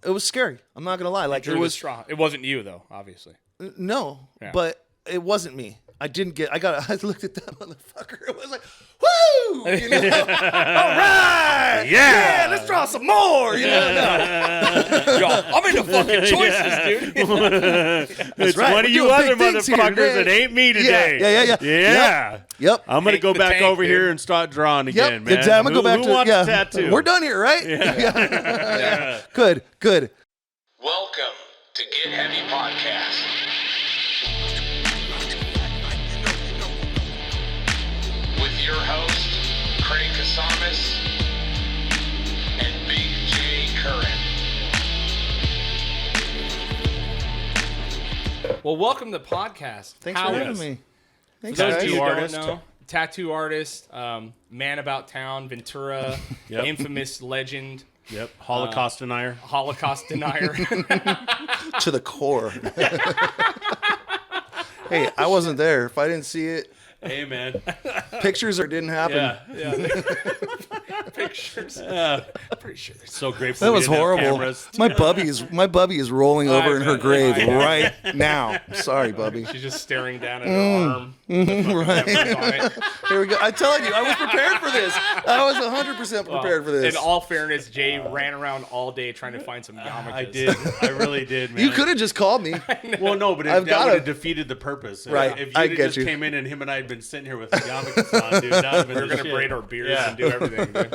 It was scary. I'm not gonna lie. Like it was strong. It wasn't you though, obviously. No, Yeah. but it wasn't me. I looked at that motherfucker. It was like, woo! You know? All right! Yeah, let's draw some more. You know? Yo, I'm into fucking choices, dude. It's right. one We're of you doing other big things here motherfuckers today. that ain't me today. Yeah. Yep. I'm going to Take go the back tank, over dude. here and start drawing again, Yep. man. Exactly. I'm gonna go back who to wants yeah. a tattoo? We're done here, right? Yeah. Good. Welcome to Get Heavy Podcast. With your host, Craig Kasamis and Big J Curran. Well, welcome to the podcast. Thanks Howie. for having me. Thanks, For those guys. of you who artist. don't know, tattoo artist, man about town, Ventura, Yep. infamous legend, Yep. Holocaust denier. Holocaust denier. To the core. Hey, I wasn't there. If I didn't see it, Hey, man. pictures or didn't happen. Yeah. Pictures. Pretty sure there's So grateful That we was didn't have horrible. cameras. My bubby is rolling over in her bet. grave I bet. right now. Sorry, Bubby. She's just staring down at her arm. Right. Numbers on it. Here we go. I'm telling you, I was prepared for this. I was 100% prepared for this. In all fairness, Jay ran around all day trying to find some yarmulkes. I did. I really did, man. You could have just called me. Well, no, but I've that gotta- would have defeated the purpose. Right. If I you get just you. came in and him and I had been sitting here with the yarmulkes on, dude, that would have been We were the gonna shit. braid our beards Yeah. and do everything, dude.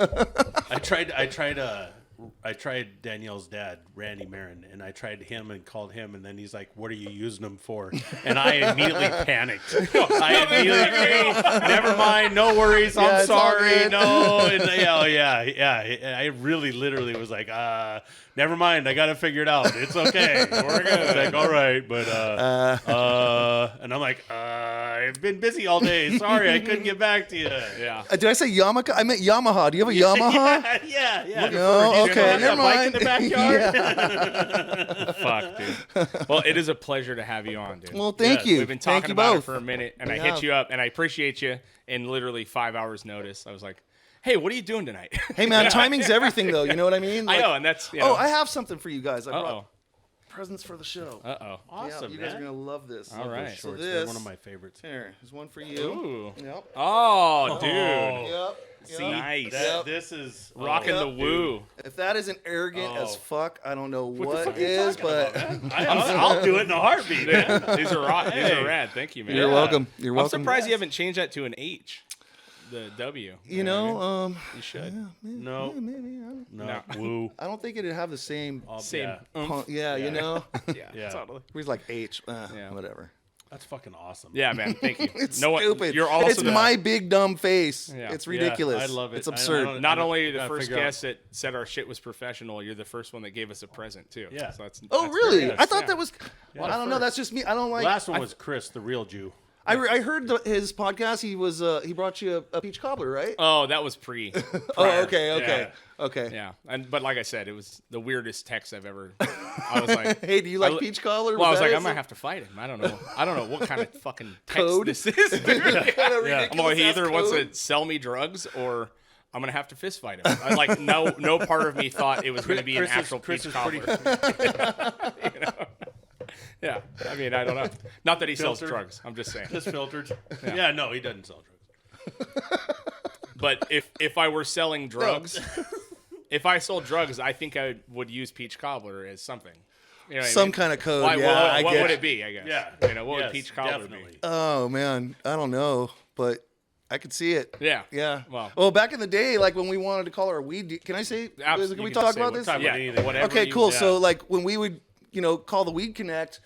I tried Danielle's dad, Randy Marin, and I tried him and called him, and then he's like, "What are you using them for?" And I immediately panicked. Never mind, no worries, Yeah, I'm it's all sorry, good. no. And I really literally was like, never mind, I got to figure it out. It's okay, we're good. It's like, all right, but and I'm like, I've been busy all day. Sorry, I couldn't get back to you. Yeah. Did I say Yamaha? I meant Yamaha. Do you have a Yamaha? Yeah. No, okay, That never bike in mind. the backyard. Fuck, dude. Well, it is a pleasure to have you on, dude. Well, thank Yes, you. We've been Thank talking you about it both. for a minute, and I We hit have. you up, and I appreciate you in literally 5 hours' notice. I was like, hey, what are you doing tonight? Hey, man, timing's everything, though. You know what I mean? I Like- know, and that's, you know. Oh, I have something for you guys. I brought Uh-oh. presents for the show. Uh-oh. Awesome, Yeah, you guys are man. going to love this. All right. So Shorts, they're this, one of my favorites. here, there's one for you. Ooh. Yep. Oh, dude. Yep. See, nice. That, This is Rocking Yep. the woo. If that isn't arrogant as Oh. fuck, I don't know the what fuck are you is, talking but I'll do it in a heartbeat. Yeah, these are rock. These Hey. are rad. Thank you, man. you're welcome. You're I'm welcome. surprised you haven't changed that to an H. The W. You know, You should. No, maybe. no, woo. I don't think it'd have the same. Same. Yeah. Punk, yeah, you know. Yeah, Yeah. totally. He's like H. Yeah. Whatever. That's fucking awesome. Yeah, man. Thank you. It's no one, stupid. You're also it's the, my big dumb face. Yeah. It's Yeah, ridiculous. I love it. It's I absurd. don't- not only are you the gotta first figure out- guest that said our shit was professional, you're the first one that gave us a present too. Yeah. So that's, Oh, that's really? very nice. I thought Yeah. that was. I don't know. That's just me. I don't like. Last one was Chris, the real Jew. I heard his podcast. He was. He brought you a peach cobbler, right? Oh, that was pre. Oh, okay. Yeah, but like I said, it was the weirdest text I've ever. I was like, Hey, do you like I- peach cobbler? well, I was like, I that might it? have to fight him. I don't know what kind of fucking text Code? this is. Dude. Kind of Yeah. ridiculous I'm like, he ass either wants code. to sell me drugs or I'm gonna have to fist fight him. I, like, no part of me thought it was gonna be an actual Chris peach is pretty. cobbler. You know? Yeah, I mean, I don't know. Not that he sells Filtered. drugs. I'm just saying. Just filtered. Yeah, no, he doesn't sell drugs. But if I were selling drugs, if I sold drugs, I think I would use peach cobbler as something. You know what I Some mean? kind of code. Why, yeah, what I get would you. it be? I guess. Yeah. You know, what Yes, would peach cobbler definitely. be? Oh man, I don't know, but I could see it. Yeah. Yeah. Well, back in the day, like when we wanted to call our weed. Can I say? Absolutely. Can we You can talk say about what this? time yeah. anything. Whatever. Okay, you- cool. yeah. So like when we would, call the Weed Connect,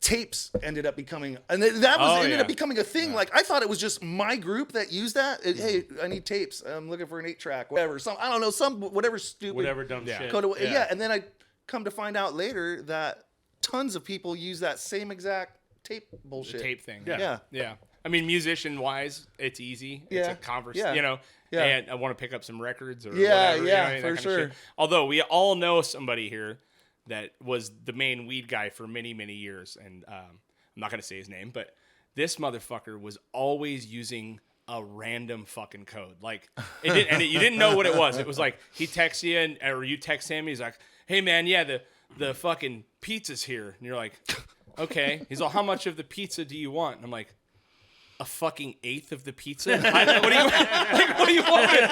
tapes ended up becoming, and that was Oh, ended yeah. up becoming a thing. Like I thought it was just my group that used that. Hey, I need tapes. I'm looking for an 8-track, whatever. I don't know, whatever stupid Whatever dumb Yeah. shit. code. Yeah, and then I come to find out later that tons of people use that same exact tape bullshit. tape thing. Yeah. Yeah. I mean, musician wise, it's easy. It's Yeah. a converse, Yeah. you know. Yeah. And I want to pick up some rerecords or Yeah, whatever. yeah, that for kind of sure. shit. Although we all know somebody here that was the main weed guy for many, many years. And I'm not going to say his name, but this motherfucker was always using a random fucking code. Like it did, and you didn't know what it was. It was like he texts you or you text him. He's like, "Hey man, yeah, the fucking pizza's here," and you're like, "Okay." He's like, "How much of the pizza do you want?" And I'm like, a fucking eighth of the pizza? What do you want me to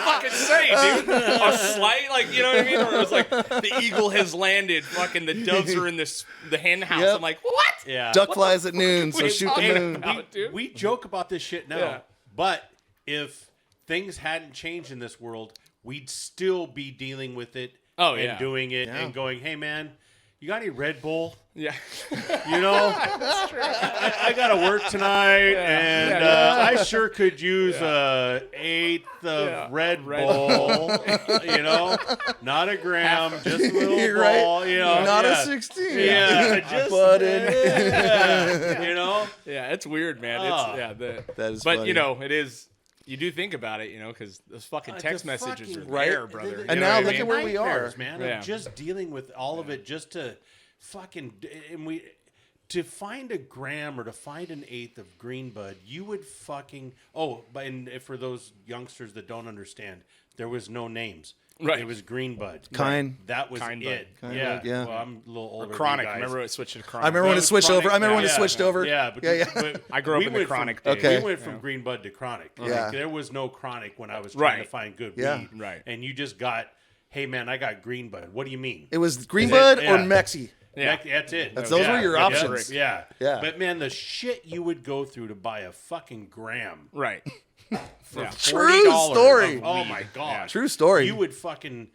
fucking say, dude? A slight, like, you know what I mean? Or it was like the eagle has landed, fucking the doves are in the hen house. Yep. I'm like, what? Yeah. Duck flies at noon, so you shoot the talking moon. about? Dude. We joke about this shit now, Yeah. but if things hadn't changed in this world, we'd still be dealing with it and doing it and going, hey, man, you got any Red Bull? Yeah. You know, I got to work tonight, and I sure could use a eighth of Red Bull. You know, not a gram, just a little You're ball. right. You know, Not a 16. Yeah, just you know. Yeah, it's weird, man. That is but funny. you know, it is. You do think about it, you know, because those fucking text the messages are fucking- there, Right? brother. And You know now what I look mean? at where we are. Nightmares, man. Yeah. Of just dealing with all of it, just to fucking to find a gram or to find an eighth of green bud, you would fucking and for those youngsters that don't understand, there was no names. Right. It was green bud. Kind. That was Kind it. bud. Yeah. Yeah. Well, I'm a little older. Chronic. Than you guys. Remember it switched to chronic. I remember when it switched Chronic, over. I remember when it yeah. switched over. Yeah, but, Yeah. I grew up we in the went chronic from, days. Okay. We went from green bud to chronic. Yeah. Like, there was no chronic when I was trying to Right. find good Yeah. weed. Right. And you just got, hey man, I got green bud. What do you mean? It was green Is bud it- or yeah. Mexi. Yeah. That's it. Those were your options. Yeah. Yeah. But man, the shit you would go through to buy a fucking gram Right. for Yeah. True $40 story. of oh my god. True story. You would fucking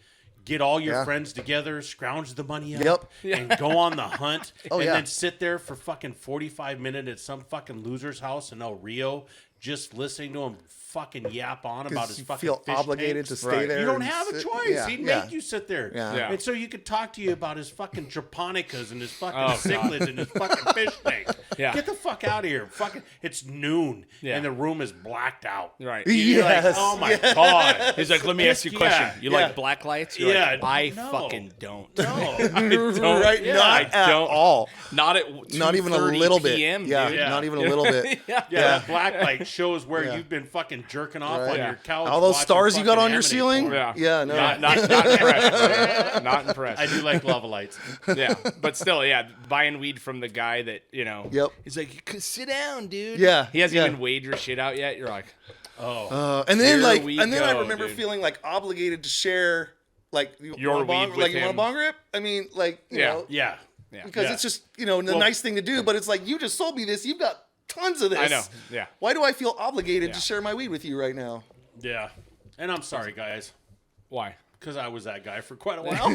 get all your Yeah. friends together, scrounge the money Yep. up, and go on the hunt, Oh, and yeah. then sit there for fucking 45 minutes at some fucking loser's house in El Rio, just listening to him fucking yap on about his you fucking feel fish obligated tanks. to stay there. You don't and have a sit- choice. Yeah. He'd Yeah. make you sit there. Yeah. Yeah. And so you could talk to you about his fucking japonicas and his fucking Oh, God. cichlids and his fucking fish tank. Yeah. Get the fuck out of here. Fucking, it's noon Yeah. and the room is blacked out. Right. You're like, Yes. oh my god. He's like, let me ask you a question. Yeah, You yeah. like black lights? You're Yeah, like, I no. fucking don't. No. don't. Right? Yeah, Not I at don't. all. Not at Not even a 2:30 little bit. PM, Yeah, dude. Yeah. not even a little bit. Yeah. Yeah, that black light shows where Yeah. you've been fucking jerking off Right. on Yeah. your couch. All those watching stars you got fucking on your anime ceiling? porn. Yeah. Yeah, no. Not impressed. Brother. Not impressed. I do like lava lights. Yeah, but still, yeah, buying weed from the guy that, you know, Yep. he's like, sit down, dude. Yeah, He hasn't yeah. even weighed your shit out yet. You're like, And then Here like, we and then I go, remember dude. feeling like obligated to share, like Your want a bong, weed like with you want a him. bong rip. I mean, like you Yeah. know, Yeah. yeah. because Yeah. it's just the nice thing to do. But it's like you just sold me this. You've got tons of this. I know. Yeah. Why do I feel obligated Yeah. to share my weed with you right now? Yeah. And I'm sorry, guys, Why? because I was that guy for quite a while.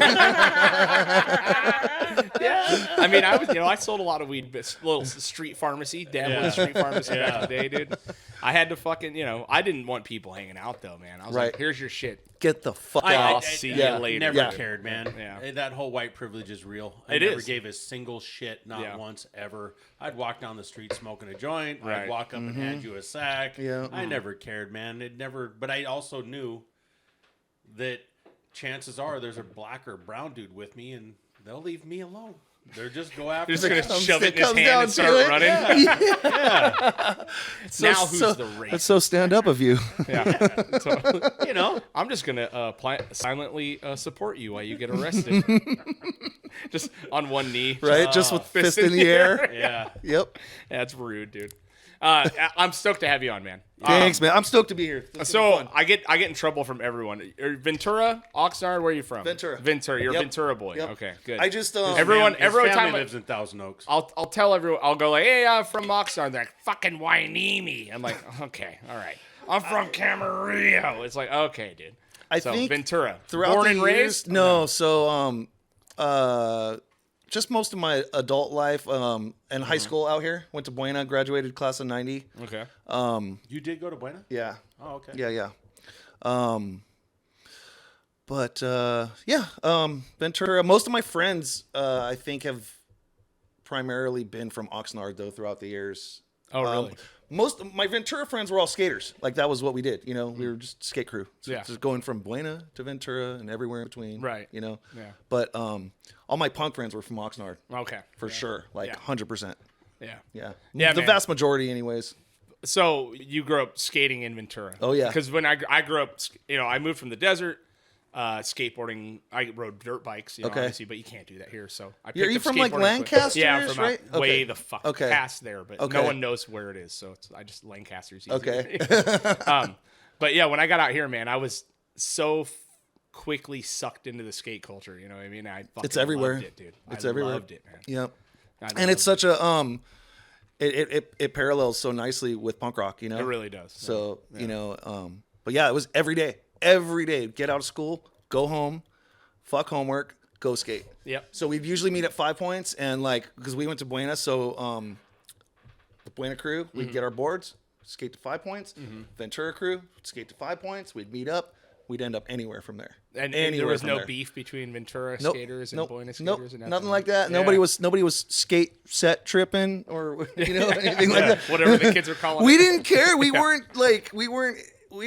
I mean, I sold a lot of weed, but little street pharmacy, dabbling Yeah. street pharmacy back in Yeah. the day, dude. I had to fucking, I didn't want people hanging out though, man. I was Right. like, here's your shit. Get the fuck I'll out. see yeah. you later. Never Yeah. cared, man. Yeah. That whole white privilege is real. I It never is. gave a single shit, not Yeah. once ever. I'd walk down the street smoking a joint. Right. I'd walk up and hand you a sack. Yeah. I never cared, man. It never. But I also knew that chances are there's a black or brown dude with me, and they'll leave me alone. They're just go after. You're just me. gonna shove it in his comes hand down and to start it. running. Now who's the That's racist? so stand up of you. Yeah. So, You know. I'm just gonna silently support you while you get arrested. Just on one knee. Right? Just with fist in the air. Yeah. Yep. That's rude, dude. I'm stoked to have you on, man. Thanks, man. I'm stoked to be here. This is So fun. I get in trouble from everyone. Ventura, Oxnard, where are you from? Ventura. Ventura. You're Yep. a Ventura boy. Yep. Okay, good. I just Everyone- His every family time I- lives in Thousand Oaks. I'll tell everyone. I'll go like, hey, I'm from Oxnard. They're like, fucking Wainimi. I'm like, okay, all right. I'm from Camarillo. It's like, okay, dude. I So think Ventura. throughout Born the and years, raised? no. So just most of my adult life and high school out here. Went to Buena, graduated class of '90. Okay. You did go to Buena? Yeah. Oh, okay. Yeah. Ventura. Most of my friends, I think, have primarily been from Oxnard though throughout the years. Oh, really? Most of my Ventura friends were all skaters. Like that was what we did. We were just skate crew. So Yeah. just going from Buena to Ventura and everywhere in between. Right. Yeah. Yeah. But all my punk friends were from Oxnard Okay. for sure. Like Yeah. 100%. Yeah. Yeah. Yeah, The man. vast majority, anyways. So you grew up skating in Ventura. Oh, yeah. Because when I grew up, I moved from the desert, skateboarding. I rode dirt bikes, obviously, but you can't do that here. So I picked Are you up from like skateboarding Lancaster? Yeah, I'm from right? way the fuck past there, but Okay. no one knows where it is. So I just Lancaster's easier. Okay. But yeah, when I got out here, man, I was so quickly sucked into the skate culture. You know what I mean? I fucking It's everywhere. loved it, dude. It's I everywhere. loved it, man. Yep. I And loved it's such a it parallels so nicely with punk rock, you know. It really does. So but yeah, it was every day. Every day, get out of school, go home, fuck homework, go skate. Yep. So we'd usually meet at 5 Points, and like because we went to Buena, so the Buena crew, we'd get our boards, skate to 5 Points. Ventura crew, skate to 5 Points. We'd meet up. We'd end up anywhere from there. And there Anywhere was from no there. beef between Ventura Nope. skaters and Nope. Buena Nope. skaters and Nothing like that. Yeah. Nobody was skate set tripping or anything like that. Whatever the kids are calling We it. didn't care. We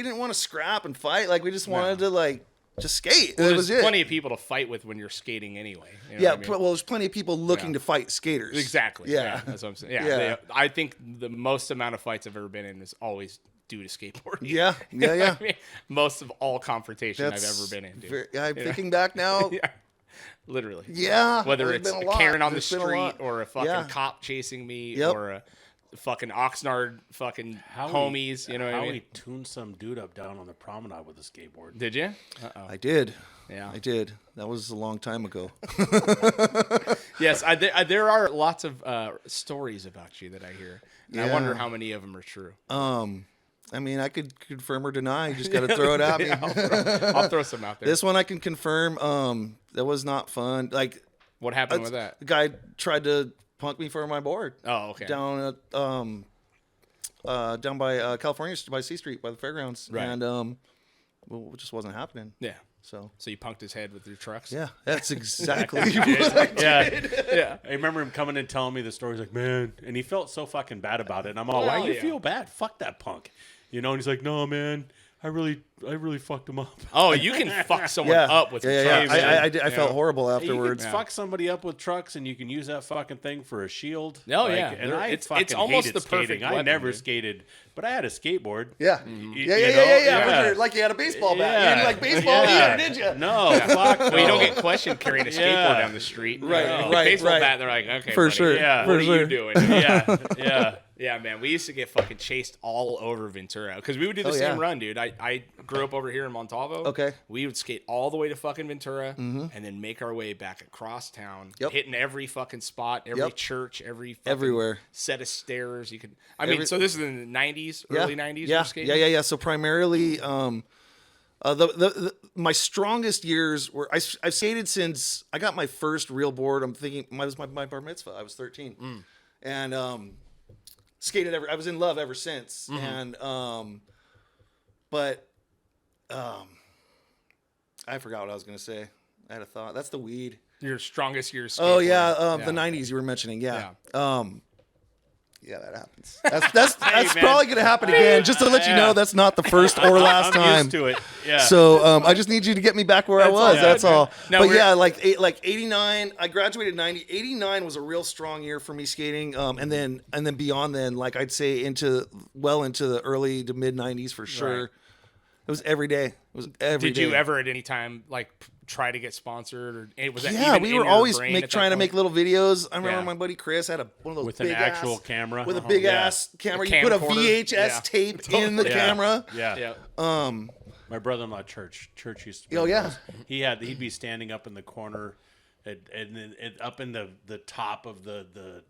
didn't want to scrap and fight. Like we just wanted to like just skate. Well, That was there's it. plenty of people to fight with when you're skating anyway. You know Yeah, what I mean? well, there's plenty of people looking to fight skaters. Exactly. Yeah. That's what I'm saying. Yeah. Yeah. I think the most amount of fights I've ever been in is always due to skateboarding. Yeah, You know yeah, what I mean? Most of all confrontation That's I've ever been in, dude. I'm thinking back now. Yeah. Literally. Yeah, Whether there's it's been a a lot. Karen on the There's been a street lot. or a fucking Yeah. cop chasing me Yep. or a fucking Oxnard fucking homies, you know what I mean? Howie tuned some dude up down on the promenade with a skateboard. Did you? Uh-oh. I did. Yeah. I did. That was a long time ago. Yes, there are lots of stories about you that I hear. And I wonder Yeah. how many of them are true. I mean, I could confirm or deny. You just got to throw it at me. I'll throw some out there. This one I can confirm. That was not fun. Like What happened with that? the guy tried to punk me for my board. Oh, okay. Down at down by California by C Street by the fairgrounds, Right. and well, it just wasn't happening. Yeah. So So you punked his head with your trucks? yeah, that's exactly what I did. Yeah. I remember him coming and telling me the story. He's like, man, and he felt so fucking bad about it. And I'm all, why Well, do you yeah. feel bad? Fuck that punk. And he's like, no, man, I really fucked him up. Oh, you can fuck someone Yeah, up with yeah, your yeah. trucks. I did. I felt horrible You afterwards. can fuck somebody up with trucks, and you can use that fucking thing for a shield. Oh, yeah. And They're- I it's fucking almost hated the perfect skating. I weapon, never dude. skated, but I had a skateboard. Yeah. You Yeah. know? But you're, like you had a baseball bat. You Yeah. didn't like baseball Yeah. either, did you? No, fuck. Well, you don't no. get questioned carrying a skateboard Yeah. down the street. Right, No. right, Baseball right. bat, they're like, okay, For buddy, sure. Yeah. What For are sure. you doing? Yeah. Yeah, man. We used to get fucking chased all over Ventura because we would do the Oh, same yeah. run, dude. I grew up over here in Montalvo. Okay. We would skate all the way to fucking Ventura and then make our way back across town, Yep. hitting every fucking spot, every Yep. church, every fucking Everywhere. set of stairs you could. I mean, so this is in the 90s, early 90s. Yeah. you're skating? Yeah. So primarily, my strongest years were I've skated since I got my first real board. I'm thinking it was my bar mitzvah. I was 13, and skated I was in love ever since. And but I forgot what I was gonna say. I had a thought. That's the weed. Your strongest years. Oh skateboarding. yeah, Yeah. the 90s you were mentioning. Yeah. Yeah, that happens. That's man. probably gonna happen again. Just to let you know, that's not the first or last I'm time. used to it. Yeah. So I just need you to get me back where I was. all That's good, all. man. Now But we're- yeah, like 89. I graduated 90. 89 was a real strong year for me skating. And then beyond then, like I'd say into the early to mid 90s for sure. Right. It was every day. It was every Did day. you ever at any time like try to get sponsored or was that Yeah, even we in were your always brain at that trying to make point? little videos. I remember Yeah. my buddy Chris had one of those With an big actual ass, camera. with a big Yeah. ass camera. A You put a camcorder. VHS Yeah. tape in the Yeah. camera. Yeah. Yeah. My brother-in-law church used to. Oh, yeah. He'd be standing up in the corner, and then up in the top of the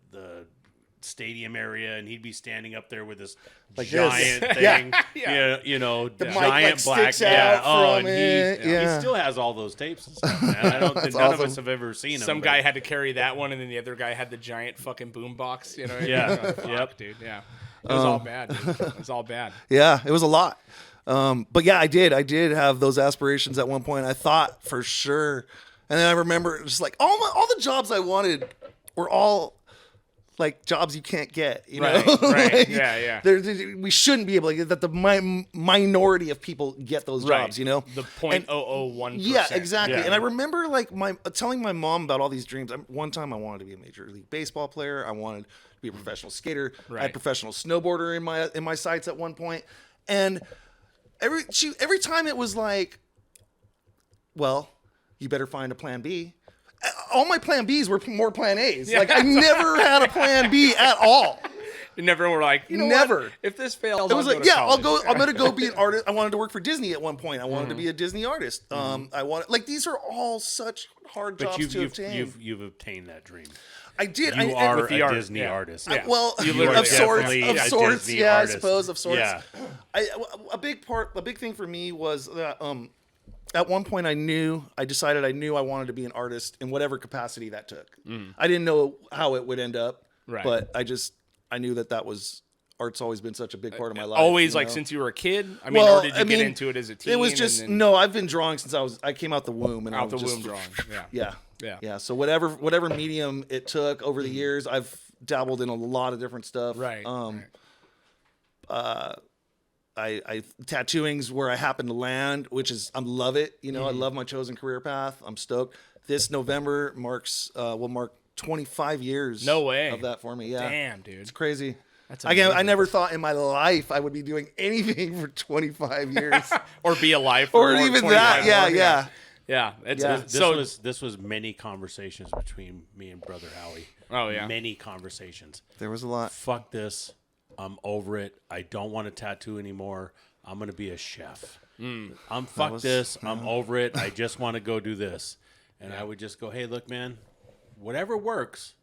stadium area, and he'd be standing up there with this Like this. giant Yeah. thing. Yeah. The mic, giant like, black. sticks Yeah. out And from it. he Yeah. still has all those tapes and stuff. Man. I don't think none of awesome. us have ever seen him. Some but- guy had to carry that one, and then the other guy had the giant fucking boom box. You know? What I mean? Yeah. Oh, fuck, Yep. dude. Yeah. It was all bad. Dude. It was all bad. Yeah, it was a lot. But yeah, I did have those aspirations at one point. I thought for sure. And then I remember just like all the jobs I wanted were all like jobs you can't get, you know? Right, right. Like, Yeah. we shouldn't be able to get that. The minority of people get those jobs, you know? The 0.001%. Yeah, exactly. Yeah. And I remember like telling my mom about all these dreams. One time I wanted to be a major league baseball player. I wanted to be a professional skater. I Right. had professional snowboarder in my sights at one point. And every time it was like, well, you better find a plan B. All my plan Bs were more plan As. Yeah. Like I never had a plan B at all. You never were like, you know Never. what? If this fails, It was I'll like, go to yeah, I'll college. go. I'm gonna go be an artist. I wanted to work for Disney at one point. I wanted to be a Disney artist. I wanted like these are all such hard But jobs to obtain. you've obtained that dream. I did. You I, are with the a art, Disney yeah. artist. Yeah. Well, You of literally sorts, definitely of a sorts. Disney Yeah, artist. I suppose of sorts. Yeah. A big thing for me was that at one point I decided I knew I wanted to be an artist in whatever capacity that took. I didn't know how it would end up, Right. but I knew that was art's always been such a big part of my life. Always you like know? since you were a kid? I mean, or did you get into it as a teen? It was just and then no. I've been drawing since I came out the womb and I out the was just, womb drawing. Yeah. Yeah. Yeah. Yeah. So whatever medium it took over the years, I've dabbled in a lot of different stuff. Right. I tattooing's where I happen to land, which is I love it. You know, I love my chosen career path. I'm stoked. This November will mark 25 years. No way. Of that for me. Yeah. Damn, dude. It's crazy. That's Again, I amazing. never thought in my life I would be doing anything for 25 years. Or be alive for or more even 25 that. Yeah. more. Yeah. Yeah. It's Yeah. This was many conversations between me and brother Howie. Oh, yeah. Many conversations. There was a lot. Fuck this. I'm over it. I don't want to tattoo anymore. I'm gonna be a chef. Fuck this. I'm over it. I just want to go do this. And I would just go, hey, look, man, whatever works,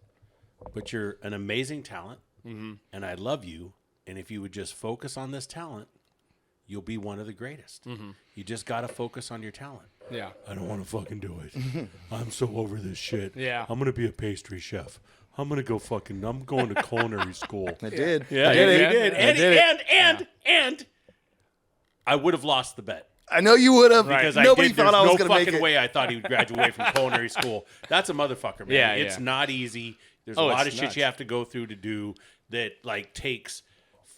but you're an amazing talent, and I love you. And if you would just focus on this talent, you'll be one of the greatest. You just got to focus on your talent. Yeah. I don't want to fucking do it. I'm so over this shit. Yeah. I'm going to be a pastry chef. I'm going to culinary school. I did. Yeah, I did he it. did. I And I would have lost the bet. I know you would have. Because Nobody there's thought I was no going to make fucking it. way I thought he would graduate from culinary school. That's a motherfucker, man. Yeah, It's yeah. not easy. There's a Oh, lot it's of shit nuts. you have to go through to do that like takes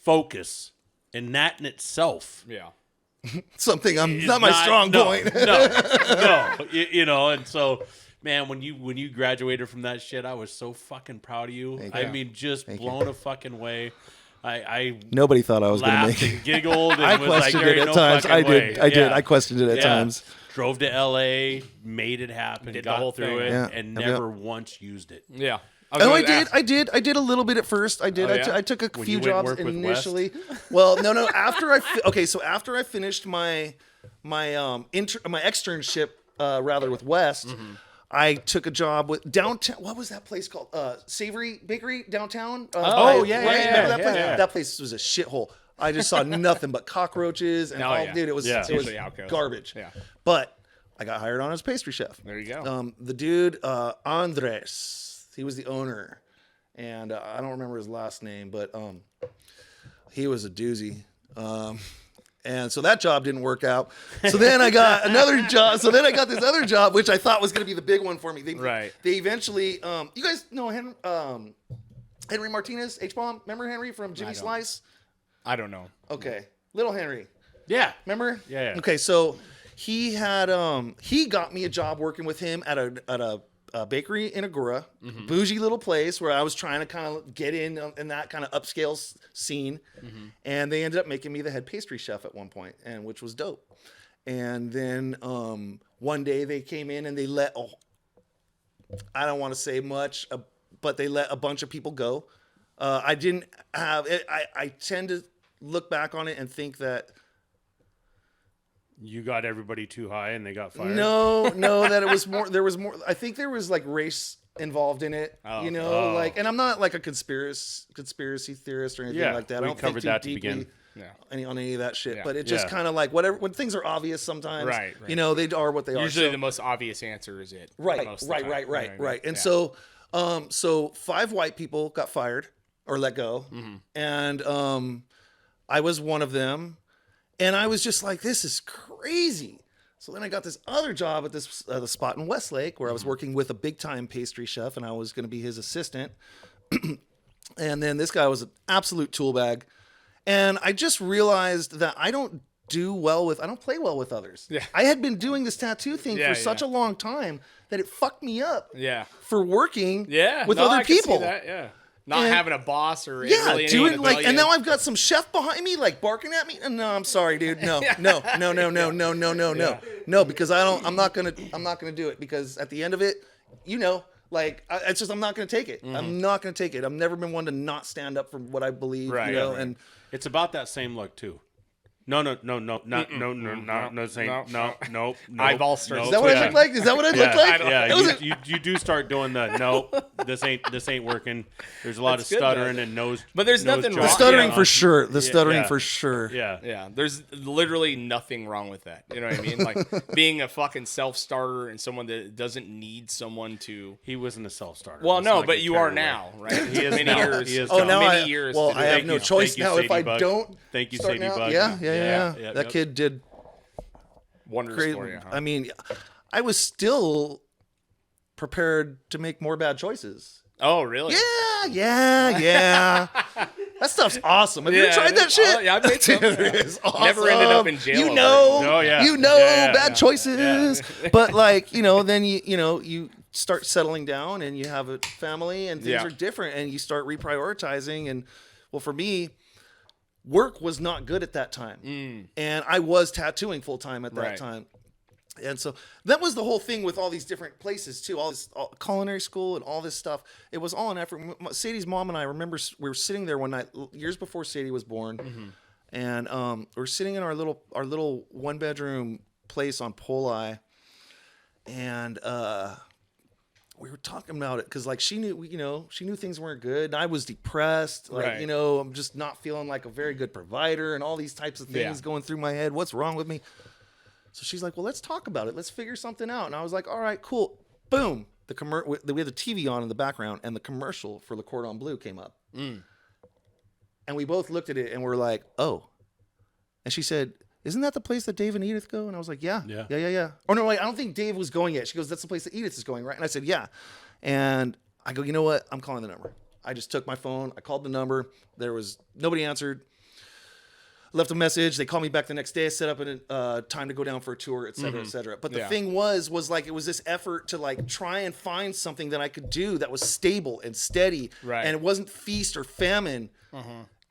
focus. And that in itself Yeah. Something is not my strong point. No. You know, and so man, when you graduated from that shit, I was so fucking proud of you. Thank I you. mean, just blown a fucking away. I Nobody thought I was going to laughed make it. and giggled and I was like, questioned there it ain't at no times. fucking I did. way. I did. Yeah. I questioned it at Yeah. times. Drove to LA, made it happen, Did the got whole through thing. it, Yeah. and Yep. never once used it. Yeah. Oh, I did. I did a little bit at first. I did. Oh, yeah? I took a When few you went jobs work with initially. Well, no. After I finished my externship rather with West, I took a job with downtown. What was that place called? Savory Bakery downtown. Oh, yeah, right? yeah, Remember that yeah, place? yeah. That place was a shithole. I just saw nothing but cockroaches and Oh, all. yeah. Dude, it was Yeah. it was Usually how it goes. garbage. Yeah. But I got hired on as pastry chef. There you go. The dude, Andres, he was the owner. And I don't remember his last name, but he was a doozy. And so that job didn't work out. So then I got another job. So then I got this other job, which I thought was going to be the big one for me. Right. They eventually, you guys know Henry Martinez, H-Bomb? Remember Henry from Jimmy don't. Slice? I don't know. Okay. Little Henry. Yeah. Remember? Yeah. Okay, so he had he got me a job working with him at a bakery in Agoura, bougie little place where I was trying to kind of get in that kind of upscale scene, and they ended up making me the head pastry chef at one point, and which was dope. And then one day they came in and they let I don't want to say much, but they let a bunch of people go. I didn't have it. I tend to look back on it and think that You got everybody too high and they got fired. no, that it was more. There was more. I think there was like race involved in it. You know, like, and I'm not like a conspiracy theorist or anything Yeah, like that. we I don't covered think that too to begin. deeply Yeah. on any of that shit. Yeah. But it just Yeah. kind of like whatever when things are obvious sometimes. Right. You know, they are what they are. Usually So- the most obvious answer is it. Right, most of the time. right. You know what I mean? And Yeah. so 5 white people got fired or let go, and I was one of them, and I was just like, this is crazy. So then I got this other job at this the spot in Westlake where I was working with a big time pastry chef, and I was going to be his assistant. And then this guy was an absolute tool bag. And I just realized that I don't play well with others. Yeah. I had been doing this tattoo thing Yeah, for such a long time that it fucked me up Yeah. for working with No, other I can see people. that, yeah. Not And- having a boss or Yeah, really doing anyone to tell and you. now I've got some chef behind me, like barking at me. And no, I'm sorry, dude. No, no, because I'm not gonna do it because at the end of it, it's just I'm not gonna take it. I'm not gonna take it. I've never been one to not stand up for what I believe, Right, and It's about that same look too. No, same. No. Eyeball straight. is that what I look like? Is that what I look like? Yeah, you do start doing the nope. This ain't working. There's a lot of good, stuttering though. and nose. But there's nose nothing job. The wrong- stuttering Yeah. for sure. The stuttering Yeah. for sure. Yeah. Yeah, there's literally nothing wrong with that. You know what I mean? Like being a fucking self-starter and someone that doesn't need someone to. He wasn't a self-starter. Well, Let's no, not but get you carried are away. now, right? He is many now. years. He is Oh, now. now many years. Well, to do I that. have no choice now if I don't. Thank you, start Sadie now. Bug. Yeah. That kid did Wonders great. for you. Huh? I mean, I was still prepared to make more bad choices. Oh, really? Yeah. That stuff's awesome. Have you ever tried it that is. shit? Oh, yeah, I've made some. Dude, it's awesome. Never ended up in jail You over know, it. Oh, yeah. bad choices. But then you start settling down and you have a family and things are different and you start reprioritizing. And well, for me, work was not good at that time. And I was tattooing full time at that time. And so that was the whole thing with all these different places too, all culinary school and all this stuff. It was all an effort. Sadie's mom and I remember we were sitting there one night years before Sadie was born, and we're sitting in our little 1-bedroom place on Poli, and we were talking about it because she knew things weren't good, and I was depressed. I'm just not feeling like a very good provider, and all these types of things going through my head. What's wrong with me? So she's like, well, let's talk about it. Let's figure something out. And I was like, all right, cool. Boom. We had the TV on in the background, and the commercial for Le Cordon Bleu came up. And we both looked at it, and we're like, oh. And she said, isn't that the place that Dave and Edith go? And I was like, yeah. Oh, no, wait, I don't think Dave was going yet. She goes, that's the place that Edith is going, right? And I said, yeah. And I go, you know what? I'm calling the number. I just took my phone. I called the number. There was nobody answered. Left a message. They called me back the next day. I set up a time to go down for a tour, et cetera, et cetera. But the thing was like, it was this effort to like try and find something that I could do that was stable and steady. Right. And it wasn't feast or famine.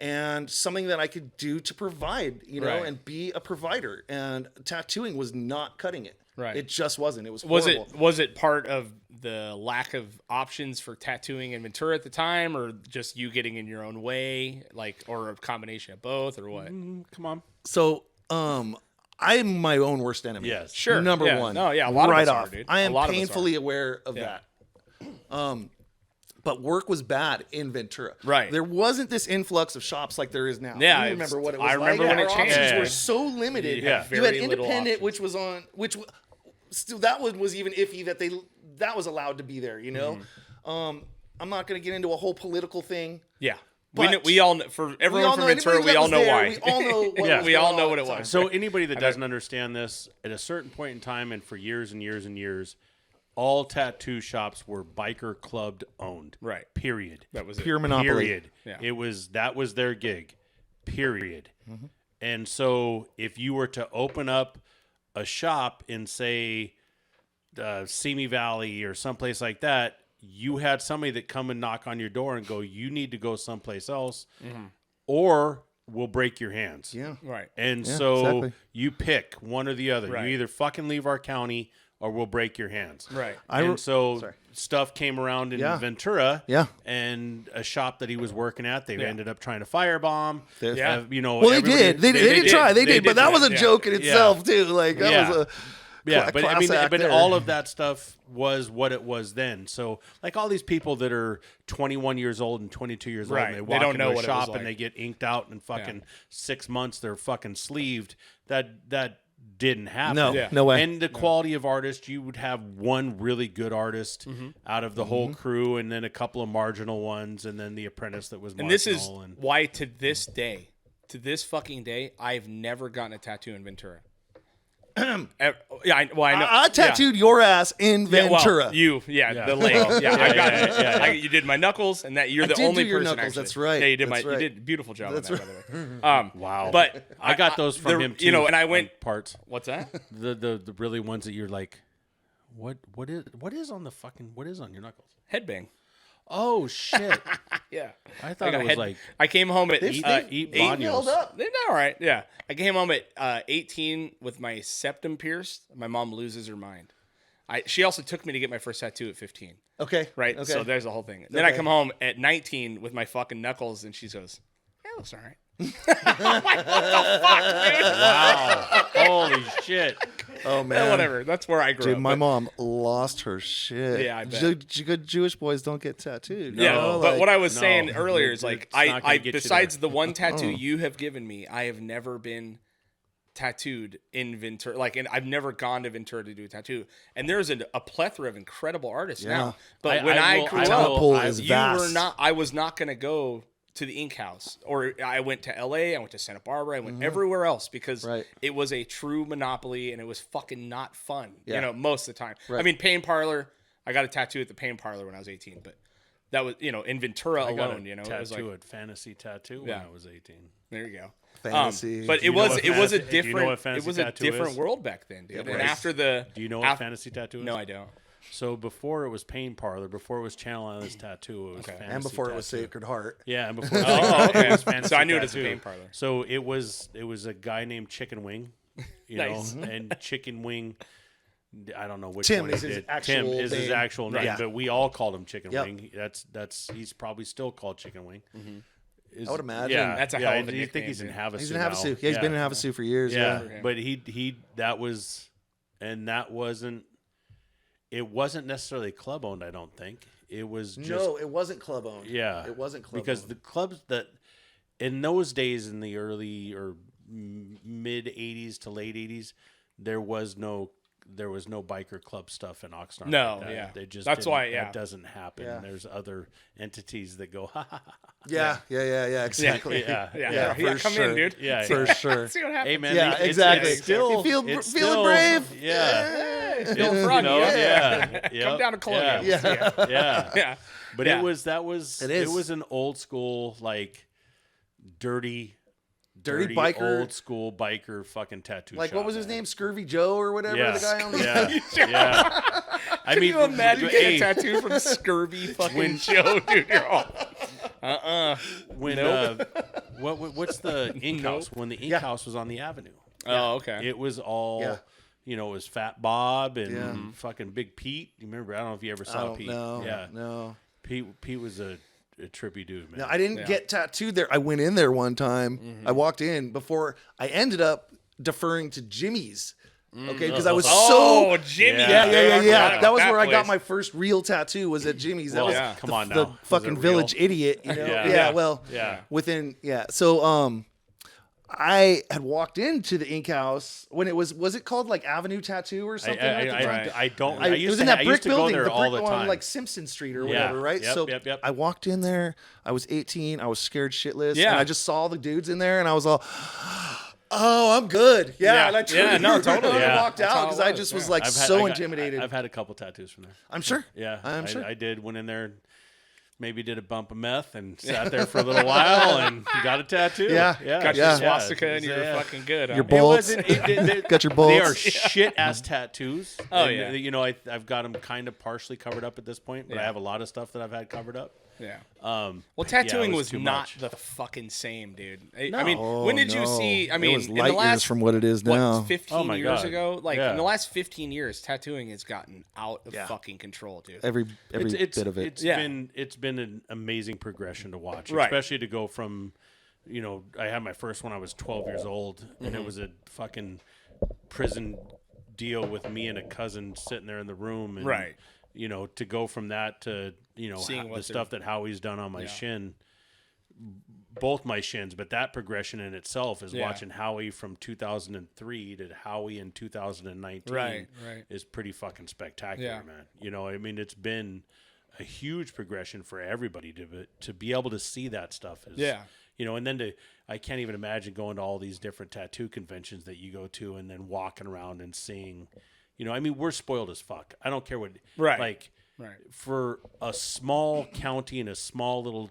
And something that I could do to provide, and be a provider. And tattooing was not cutting it. Right. It just wasn't. It was horrible. Was it part of the lack of options for tattooing in Ventura at the time, or just you getting in your own way, or a combination of both, or what? Come on. So, I'm my own worst enemy. Yes. Sure. Number Yeah. one. No, yeah, a lot right of us off. are, dude. I am A lot of us painfully are. aware of that. But work was bad in Ventura. Right. There wasn't this influx of shops like there is now. Yeah, You remember what it was I like. remember when it Our changed. options Yeah. were so limited. You had You very had little independent, options. which was on, still that one was even iffy that was allowed to be there. I'm not going to get into a whole political thing. Yeah. But we all know, for everyone from Ventura, we all know why. We all know what was We all going know on what at it the time. was. So anybody that doesn't understand this, at a certain point in time and for years and years and years, all tattoo shops were biker clubbed owned. Right. Period. That was Pure it. monopoly. Period. Yeah. That was their gig. Period. And so if you were to open up a shop in, say, Simi Valley or someplace like that, you had somebody that come and knock on your door and go, you need to go someplace else, or we'll break your hands. Yeah. Right. And Yeah, so exactly. you pick one or the other. Right. You either fucking leave our county or we'll break your hands. Right. So stuff came around in Yeah. Ventura. Yeah. And a shop that he was working at, they ended up trying to firebomb. Yeah. Well, they everybody- did. They did try. They did. But that was a yeah. joke in itself, too. Like, that Yeah. was a Yeah, but I class mean, act but there. all of that stuff was what it was then. So, like all these people that are 21 years old and 22 years old, Right. and they They walk don't into know a what it was shop like. and they get inked out in fucking 6 months. They're fucking sleeved. That didn't happen. No, Yeah. no way. And the quality of artist, you would have one really good artist out of the whole crew, and then a couple of marginal ones, and then the apprentice that was marginal. And this is why to this fucking day, I've never gotten a tattoo in Ventura. I know. I tattooed your ass in Ventura. The leg. You did my knuckles, and that you're the did only do your person. knuckles, actually. that's right. Yeah, you did That's you right. did a beautiful job That's on that, by the way. Wow. But I got those from him too. You know, and I went. Parts. What's that? The really ones that you're like, what is on your knuckles? Headbang. Oh shit! Yeah. I thought it was like I came home at eat held up. They're all right. Yeah. I came home at 18 with my septum pierced. My mom loses her mind. She also took me to get my first tattoo at 15. Okay. Right. Okay. So there's the whole thing. Then I come home at 19 with my fucking knuckles, and she goes, "That looks all right." I'm like, what the fuck, dude? wow, holy shit! Oh man. Whatever. That's where I grew Dude, up. my but- mom lost her shit. Yeah, I bet. Good Jewish boys don't get tattooed. Yeah, know? but Like, what I was saying earlier is like it's not gonna I get you besides there. the one tattoo you have given me, I have never been tattooed in Ventura. Like, and I've never gone to Ventura to do a tattoo. And there's a plethora of incredible artists now. But when I grew talent pool up, is you vast. were not. I was not going to go to the Ink House, or I went to LA, I went to Santa Barbara, I went everywhere else because it was a true monopoly and it was fucking not fun. Yeah. You know, most of the time. Right. I mean, Pain Parlor. I got a tattoo at the Pain Parlor when I was 18, but that was, you know, in Ventura I got alone, a you know, tattoo it was like, at Fantasy Tattoo when Yeah. I was 18. there you go. Fantasy. But Do you it know was what it was a fantasy- do you know different what fantasy it was a tattoo different is? world back then, dude. And right. after the Do you know what Fantasy Tattoo is? No, I don't. So before it was Pain Parlor, before it was Channel Islands Tattoo, it was Fantasy and before it was Tattoo. Sacred Heart. Yeah, and before Oh, okay. it was Fantasy So I knew it as a Tattoo. Pain Parlor. So it was a guy named Chicken Wing, you Nice. know, and Chicken Wing. I don't know which Tim one he is his did. actual Tim is his name. actual name, Right. but we all called him Chicken Yep. Wing. That's he's probably still called Chicken Wing. I would imagine. Yeah, That's a yeah, hell of a I think nickname, he's in dude. Havasu. He's in now. Havasu. Yeah, he's been in Havasu for years. Yeah, Yeah. but he that was, and that wasn't. It wasn't necessarily club owned. I don't think it was just. No, it wasn't club owned. Yeah, It wasn't club because owned. the clubs that in those days, in the early or mid '80s to late '80s, there was no biker club stuff in Oxnard. No, like that. yeah. They just That's didn't- why, yeah. that doesn't happen. Yeah. There's other entities that go ha ha ha. Yeah, exactly. Yeah, Yeah, for come sure. in, dude. Yeah, For sure. See what happens. Hey man, Yeah, it's exactly. still, You feel it's feeling still- brave? Yeah, Hey, feeling froggy. yeah. Come down to Columbia. Yeah, yeah. Yeah. But Yeah. it is. was an old school like dirty biker. old school biker fucking tattoo Like, shop, what was his man. name? Scurvy Joe or whatever? Yeah, The guy on the yeah. I Can mean, you imagine getting hey, a tattoo from Scurvy fucking Joe, dude? You're all, when what's the ink house? When the ink house was on the Avenue, Oh, okay. it was all. Yeah. You know, it was Fat Bob and Yeah. fucking Big Pete. You remember? I don't know if you ever I saw don't Pete. know. Yeah, No. Pete was a trippy dude, man. No, I didn't Yeah. get tattooed there. I went in there one time. I walked in before I ended up deferring to Jimmy's. Okay, because I was Oh, so Jimmy. yeah. That was where I got place. my first real tattoo. Was at Jimmy's. That Well, was yeah. come on the now. Was fucking it real? village idiot. You know? Yeah. Yeah. Well. Yeah. So I had walked into the ink house when it was it called like Avenue Tattoo or something? at the time? I don't. it used was to, in that I brick used to go building, there the all brick the time. on like Simpson Street or Yeah. whatever, right? Yep, so yep. I walked in there. I was 18. I was scared shitless. Yeah. And I just saw the dudes in there, and I was all, "Oh, I'm good." Yeah. Yeah. And I turned Yeah, no, around totally. and Yeah. walked That's out how it because I was, just was yeah. like I intimidated. I've had a couple tattoos from there. I'm sure. Yeah, I'm sure. I did. Went in there, maybe did a bump of meth and sat there for a little while and got a tattoo. Yeah. Got Yeah. your swastika and you were Yeah. fucking good. Huh? Your It bolts. wasn't. Got your They bolts. are shit ass tattoos. Oh, And, yeah. You know, I've got them kind of partially covered up at this point, but I Yeah. have a lot of stuff that I've had covered up. Yeah. Well, Well, tattooing it was too not much. the fucking same, dude. I No. mean, when did you see? I mean, it was in the light years last from what it is what, now. 15 Oh my years God. ago, like Yeah. in the last 15 years, tattooing has gotten out of Yeah. fucking control, dude. Every it's bit of it. It's been an amazing progression to watch, Right. especially to go from, you know, I had my first one I was 12 years old, and it was a fucking prison deal with me and a cousin sitting there in the room, and Right. you know, to go from that to, you know, Seeing the what stuff that Howie's done on my shin, both my shins, but that progression in itself is Yeah. watching Howie from 2003 to Howie in 2019 Right. is pretty fucking spectacular, Yeah. man. You know, I mean, it's been a huge progression for everybody to be able to see that stuff is, Yeah. and then I can't even imagine going to all these different tattoo conventions that you go to and then walking around and seeing, I mean, we're spoiled as fuck. I don't care what, Right. For a small county and a small little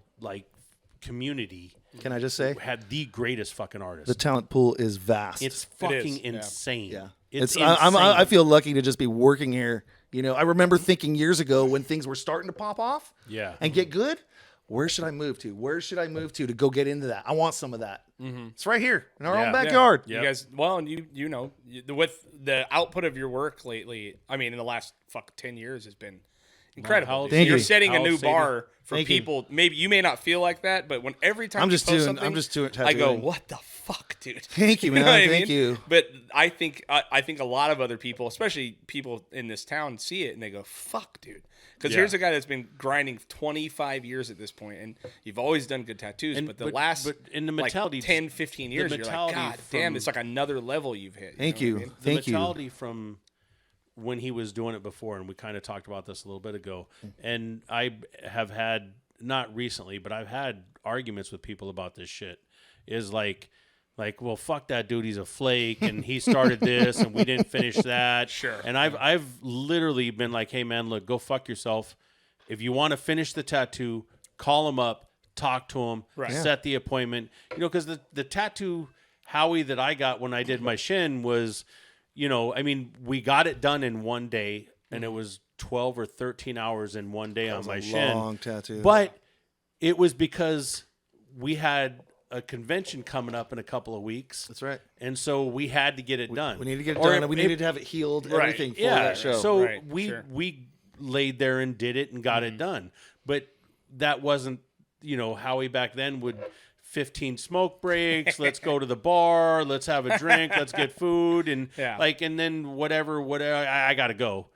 community. Can I just say, had the greatest fucking artists. the talent pool is vast. It's fucking insane. Yeah. It's I feel lucky to just be working here. I remember thinking years ago when things were starting to pop off and get good, where should I move to? Where should I move to go get into that? I want some of that. Mm-hmm. It's right here in our own backyard. You guys, and with the output of your work lately, I mean, in the last 10 years has been incredible. Thank You're you. setting a new bar for Thank you. people. Maybe you may not feel like that, but every time I'm you just post doing something, tattooing. I go, what the fuck, dude? Thank you, know man. what I Thank mean? you. But I think a lot of other people, especially people in this town, see it and they go, fuck, dude. Because here's a guy that's been grinding 25 years at this point, and you've always done good tattoos, but the last in the mentality, 10, 15 years, you're like, God damn, it's like another level you've hit. Thank you. you. Know what I mean? The mentality from when he was doing it before, and we kind of talked about this a little bit ago, and I have had, not recently, but I've had arguments with people about this shit, is like, well, fuck that dude, he's a flake, and he started this, and we didn't finish that. Sure. And I've literally been like, hey, man, look, go fuck yourself. If you want to finish the tattoo, call him up, talk to him, set the appointment. Because the tattoo Howie that I got when I did my shin was, I mean, we got it done in one day, and it was 12 or 13 hours in one day on my shin. Long tattoo. But it was because we had a convention coming up in a couple of weeks. That's right. And so we had to get it done. We need to get it done, and we needed to have it healed, everything for that show. So we laid there and did it and got it done. But that wasn't, Howie back then would 15 smoke breaks, let's go to the bar, let's have a drink, let's get food, and and then whatever, I got to go.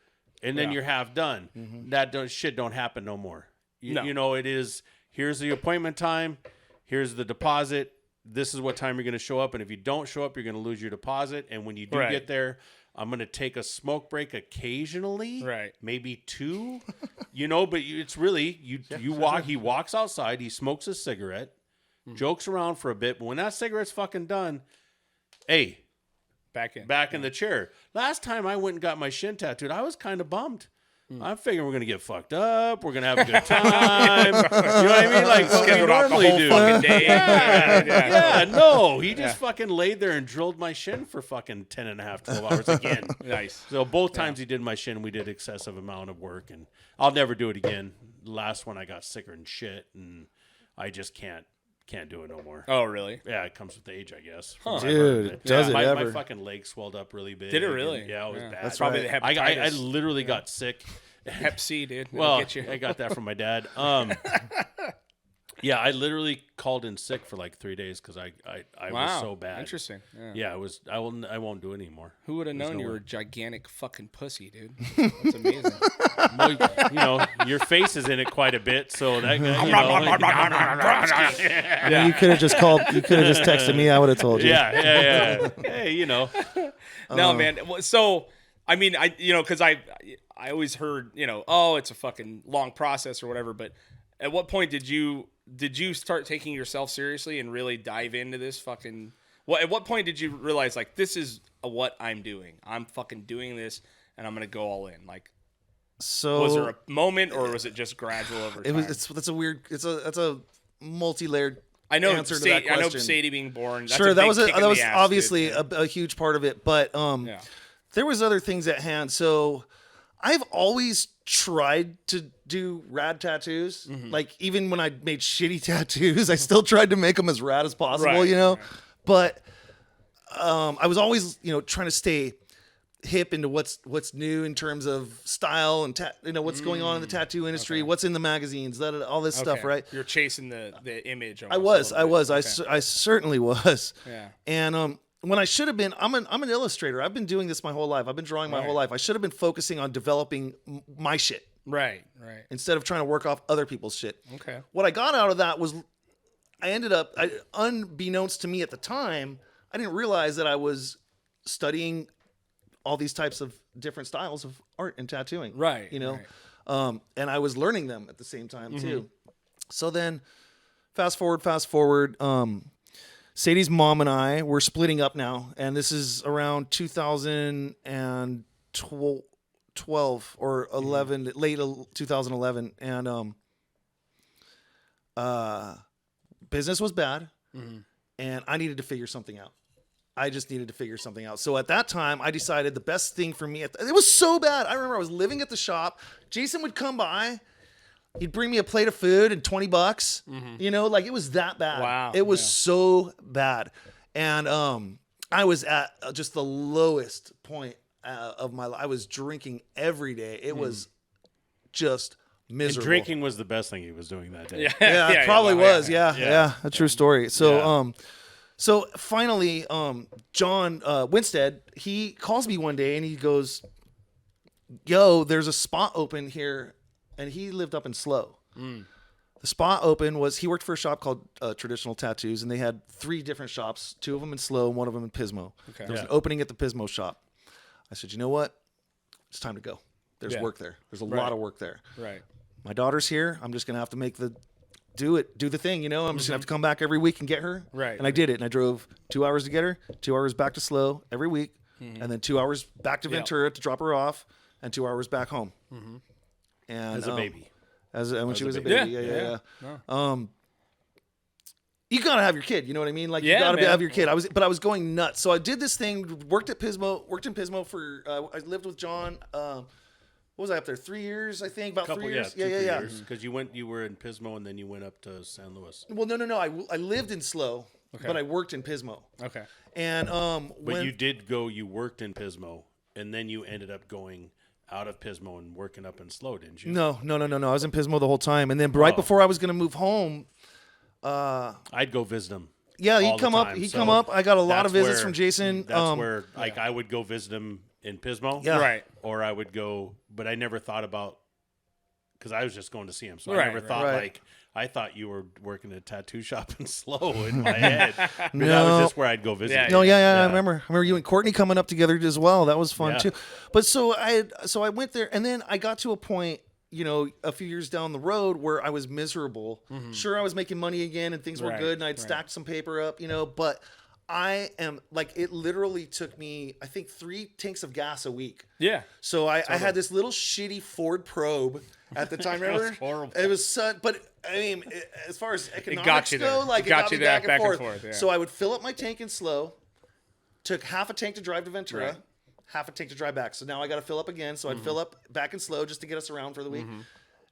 And then you're half done. Mm-hmm. That don't happen no more. It is, here's the appointment time, here's the deposit, this is what time you're going to show up, and if you don't show up, you're going to lose your deposit, and when you do get there, I'm going to take a smoke break occasionally, maybe 2, but it's really, he walks outside, he smokes a cigarette, jokes around for a bit, but when that cigarette's fucking done, hey, back in the chair. Last time I went and got my shin tattooed, I was kind of bummed. I'm figuring we're going to get fucked up. We're going to have a good time. You know what I mean? Like what we normally do. Fucking day. No. He just fucking laid there and drilled my shin for fucking 10 and a half, 12 hours again. Nice. So both times he did my shin, we did excessive amount of work. And I'll never do it again. The last one I got sicker and shit. And I just can't do it no more. Oh, really? Yeah, it comes with age, I guess. Dude, does it ever? My fucking leg swelled up really big. Did it really? Yeah, it was bad. That's Probably right. the hepatitis. I literally got sick. Hep C, dude. Well, get you. I got that from my dad. Yeah, I literally called in sick for like 3 days because I was so bad. Interesting. Yeah, it was. I won't do it anymore. Who would have known you were a gigantic fucking pussy, dude? That's amazing. Well, your face is in it quite a bit, so that You could have just called. You could have just texted me. I would have told you. Yeah. Hey, No, man. So, I mean, because I always heard, oh, it's a fucking long process or whatever. But at what point did you start taking yourself seriously and really dive into this fucking? Well, at what point did you realize like this is what I'm doing? I'm fucking doing this, and I'm gonna go all in. Like, so was there a moment, or was it just gradual over time? That's a multi-layered. I know. Answer to that question. I know Sadie being born. That's sure, a that big was kick in the ass, obviously dude. a huge part of it, but there was other things at hand. So I've always tried to do rad tattoos. Mm-hmm. Like even when I made shitty tattoos, I still tried to make them as rad as possible. Right. But I was always trying to stay hip into what's new in terms of style and what's going on in the tattoo industry, what's in the magazines, all this stuff, right? You're chasing the image. I certainly was. Yeah. And when I should have been, I'm an illustrator. I've been doing this my whole life. I've been drawing my whole life. I should have been focusing on developing my shit. Right. Instead of trying to work off other people's shit. Okay. What I got out of that was I ended up, unbeknownst to me at the time, I didn't realize that I was studying all these types of different styles of art and tattooing. Right. And I was learning them at the same time too. So then fast forward. Sadie's mom and I were splitting up now, and this is around 2012 or 11, late 2011, and business was bad, and I needed to figure something out. I just needed to figure something out. So at that time, I decided the best thing for me, it was so bad. I remember I was living at the shop. Jason would come by. He'd bring me a plate of food and $20. You know, like it was that bad. Wow. It was so bad. And I was at just the lowest point of my life. I was drinking every day. It was just miserable. And drinking was the best thing he was doing that day. Yeah, it probably wow, was. Yeah, a true story. So, so finally, John Winstead, he calls me one day and he goes, "Yo, there's a spot open here," and he lived up in Slow. The spot open was he worked for a shop called Traditional Tattoos, and they had 3 different shops, 2 of them in Slow, and 1 of them in Pismo. Okay. There was an opening at the Pismo shop. I said, "You know what? It's time to go. There's work there. There's a lot of work there. Right. My daughter's here. I'm just gonna have to do the thing, you know. I'm just gonna have to come back every week and get her." Right. And I did it, and I drove 2 hours to get her, 2 hours back to Slow every week, and then 2 hours back to Ventura to drop her off, and 2 hours back home. And As a baby. when she was a baby. baby, Yeah. You gotta have your kid, you know what I mean? Like you Yeah, gotta man. have your kid. I was going nuts. So I did this thing. Worked in Pismo for. I lived with John. What was I up there? 3 years, I think. About 3 years. Yeah. Because you were in Pismo and then you went up to San Luis. Well, no. I lived in Slow, but I worked in Pismo. Okay. And But you worked in Pismo, and then you ended up going out of Pismo and working up in Slow, didn't you? No. I was in Pismo the whole time, and then right before I was gonna move home, I'd go visit him. yeah, he'd all the come up. time. He'd So come up. I got a lot of that's visits where- from Jason. That's where I would go visit him in Pismo. Yeah. Right. Or I would go, but I never thought about, because I was just going to see him. So I Right, never right. thought Right. I thought you were working at a tattoo shop in Slow in my head. But that No. was just where I'd go visit. Yeah, him. No, yeah. I remember you and Courtney coming up together as well. That was fun Yeah. too. But so I went there, and then I got to a point, you know, a few years down the road where I was miserable. Sure, I was making money again, and things were Right, good, and I'd right. stacked some paper up, you know. But I am like, it literally took me, I think, 3 tanks of gas a week. Yeah. So I had this little shitty Ford Probe at the time. Remember? horrible. It was such, but I mean, as far as economics got you there. go, like It got got you me there, back and forth. yeah. So I would fill up my tank in Slow, took half a tank to drive to Ventura, Right. half a tank to drive back. So now I got to fill up again. So I'd fill up back in Slow just to get us around for the week.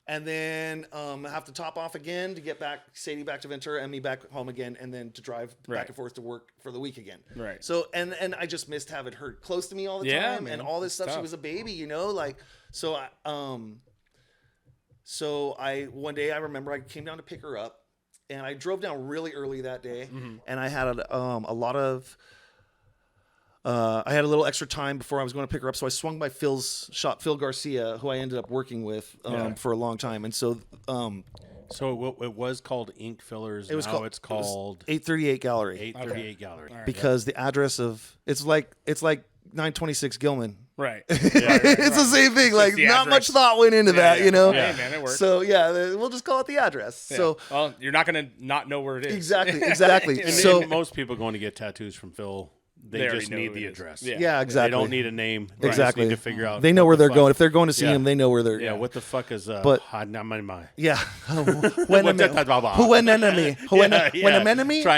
And then have to top off again to get back Sadie back to Ventura and me back home again, and then to drive Right. back and forth to work for the week again. Right. So and I just missed having her close to me all the Yeah, time man. and all this It's stuff. She tough. was a baby, you know, like so. I one day I remember I came down to pick her up, and I drove down really early that day, and I had a lot of. I had a little extra time before I was going to pick her up, so I swung by Phil's shop, Phil Garcia, who I ended up working with for a long time. And so So it was called Ink Fillers. it was now called it's called 838 Gallery 838 Gallery. because the address of it's like 926 Gilman. Right. It's the same thing. Like the not much address. thought went into that, you know. Hey, man, it works. So yeah, we'll just call it the address. Yeah. So well, you're not gonna not know where it is. exactly. And, So and most people going to get tattoos from Phil, they They already just know need who the it is. address. Yeah. yeah, exactly. They don't need a name. They exactly. just need to figure out. They know what where the they're fuck- going. If they're going to see Yeah. him, they know where they're. Yeah, what the fuck is But- Hanamai? Yeah. Trying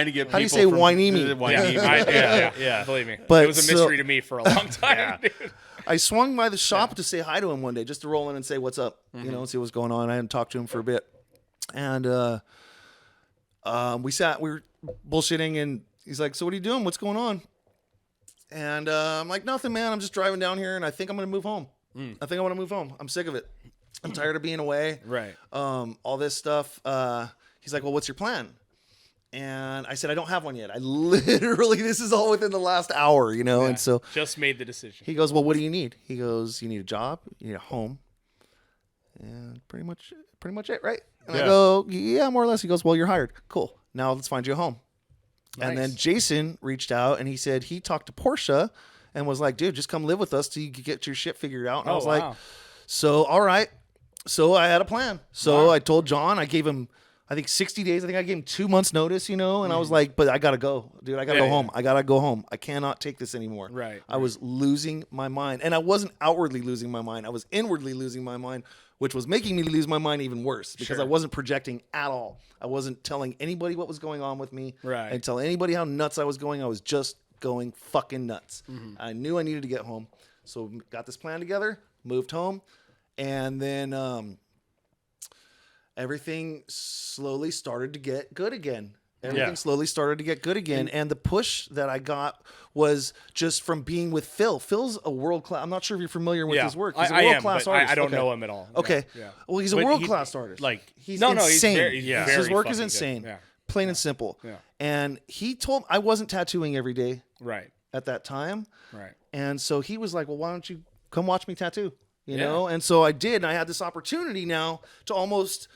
to get How do you people say from- Wainimi? Yeah. Yeah. Believe me. But it was a so- mystery to me for a long time. Dude. I swung by the shop to say hi to him one day, just to roll in and say what's up, you know, and see what's going on. I hadn't talked to him for a bit, and we were bullshitting, and he's like, "So what are you doing? What's going on?" And I'm like, "Nothing, man. I'm just driving down here, and I think I'm gonna move home. I think I want to move home. I'm sick of it. I'm tired of being away. Right. All this stuff." He's like, "Well, what's your plan?" And I said, "I don't have one yet. I literally, this is all within the last hour, you know." Yeah. And so Just made the decision. he goes, "Well, what do you need?" He goes, "You need a job, you need a home, and pretty much it, right?" And I Yeah. go, "Yeah, more or less." He goes, "Well, you're hired. Cool. Now let's find you a home." And then Nice. Jason reached out and he said he talked to Portia and was like, "Dude, just come live with us till you get your shit figured out." And I Oh, was wow. like, "So all right." So I had a plan. So I told John, I gave him I think 60 days. I think I gave him 2 months notice, and I was like, but I got to go, dude. I got to go home. I got to go home. I cannot take this anymore. Right. I was losing my mind. And I wasn't outwardly losing my mind. I was inwardly losing my mind, which was making me lose my mind even worse because I wasn't projecting at all. I wasn't telling anybody what was going on with me. Right. And telling anybody how nuts I was going. I was just going fucking nuts. I knew I needed to get home. So got this plan together, moved home, and then everything slowly started to get good again. Everything slowly started to get good again. And the push that I got was just from being with Phil. Phil's a world-class. I'm not sure if you're familiar with his work. He's a world-class artist. I don't know him at all. Okay. Yeah. Well, he's a world-class artist. Like, he's No, insane. he's very His work is fucking insane. good. Yeah. Plain and simple. Yeah. And he told I wasn't tattooing every day Right. at that time. Right. And so he was like, well, why don't you come watch me tattoo? You know? And so I did. And I had this opportunity now to almost,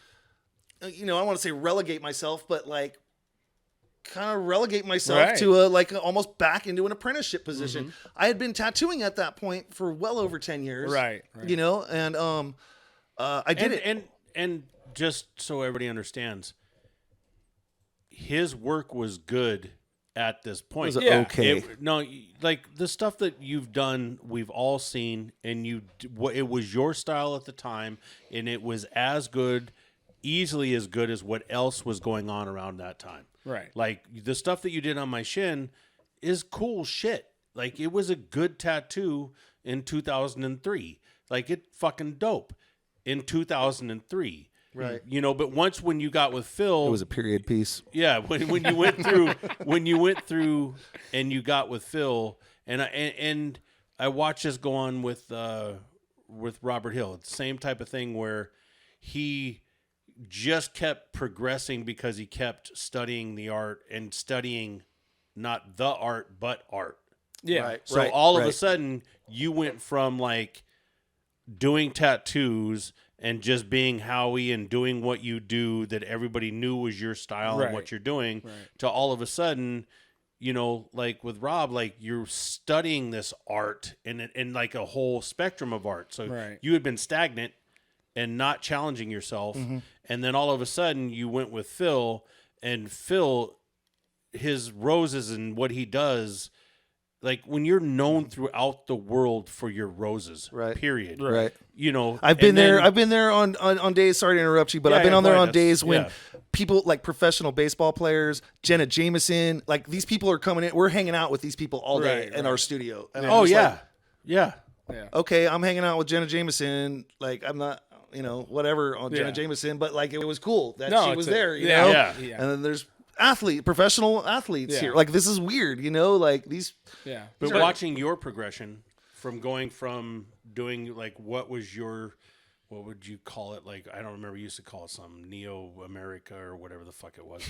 I want to say relegate myself, but like kind of relegate myself to almost back into an apprenticeship position. I had been tattooing at that point for well over 10 years. Right. And I did it. And just so everybody understands, his work was good at this point. It was okay. Like the stuff that you've done, we've all seen, and it was your style at the time, and it was as good, easily as good as what else was going on around that time. Right. Like the stuff that you did on my shin is cool shit. Like it was a good tattoo in 2003. Like it fucking dope in 2003. Right. But when you got with Phil, It was a period piece. yeah, when you went through and you got with Phil, and I watched this go on with Robert Hill. It's the same type of thing where he just kept progressing because he kept studying the art and studying not the art but art. Yeah. Right. So all of a sudden you went from like doing tattoos and just being Howie and doing what you do that everybody knew was your style and what you're doing to all of a sudden, like with Rob, like you're studying this art and like a whole spectrum of art. So you had been stagnant and not challenging yourself. And then all of a sudden you went with Phil, and Phil, his roses and what he does, like when you're known throughout the world for your roses, period. Right. I've been there on days, sorry to interrupt you, but I've been on there on days when people like professional baseball players, Jenna Jameson, like these people are coming in. We're hanging out with these people all day in our studio. And I'm just like, okay, I'm hanging out with Jenna Jameson. Like I'm not, whatever on Jenna Jameson, but like it was cool that she was there, you know? Yeah. And then there's professional athletes here. Like this is weird, like these. Yeah. But watching your progression from going from doing like what would you call it? Like I don't remember. You used to call it some Neo America or whatever the fuck it was.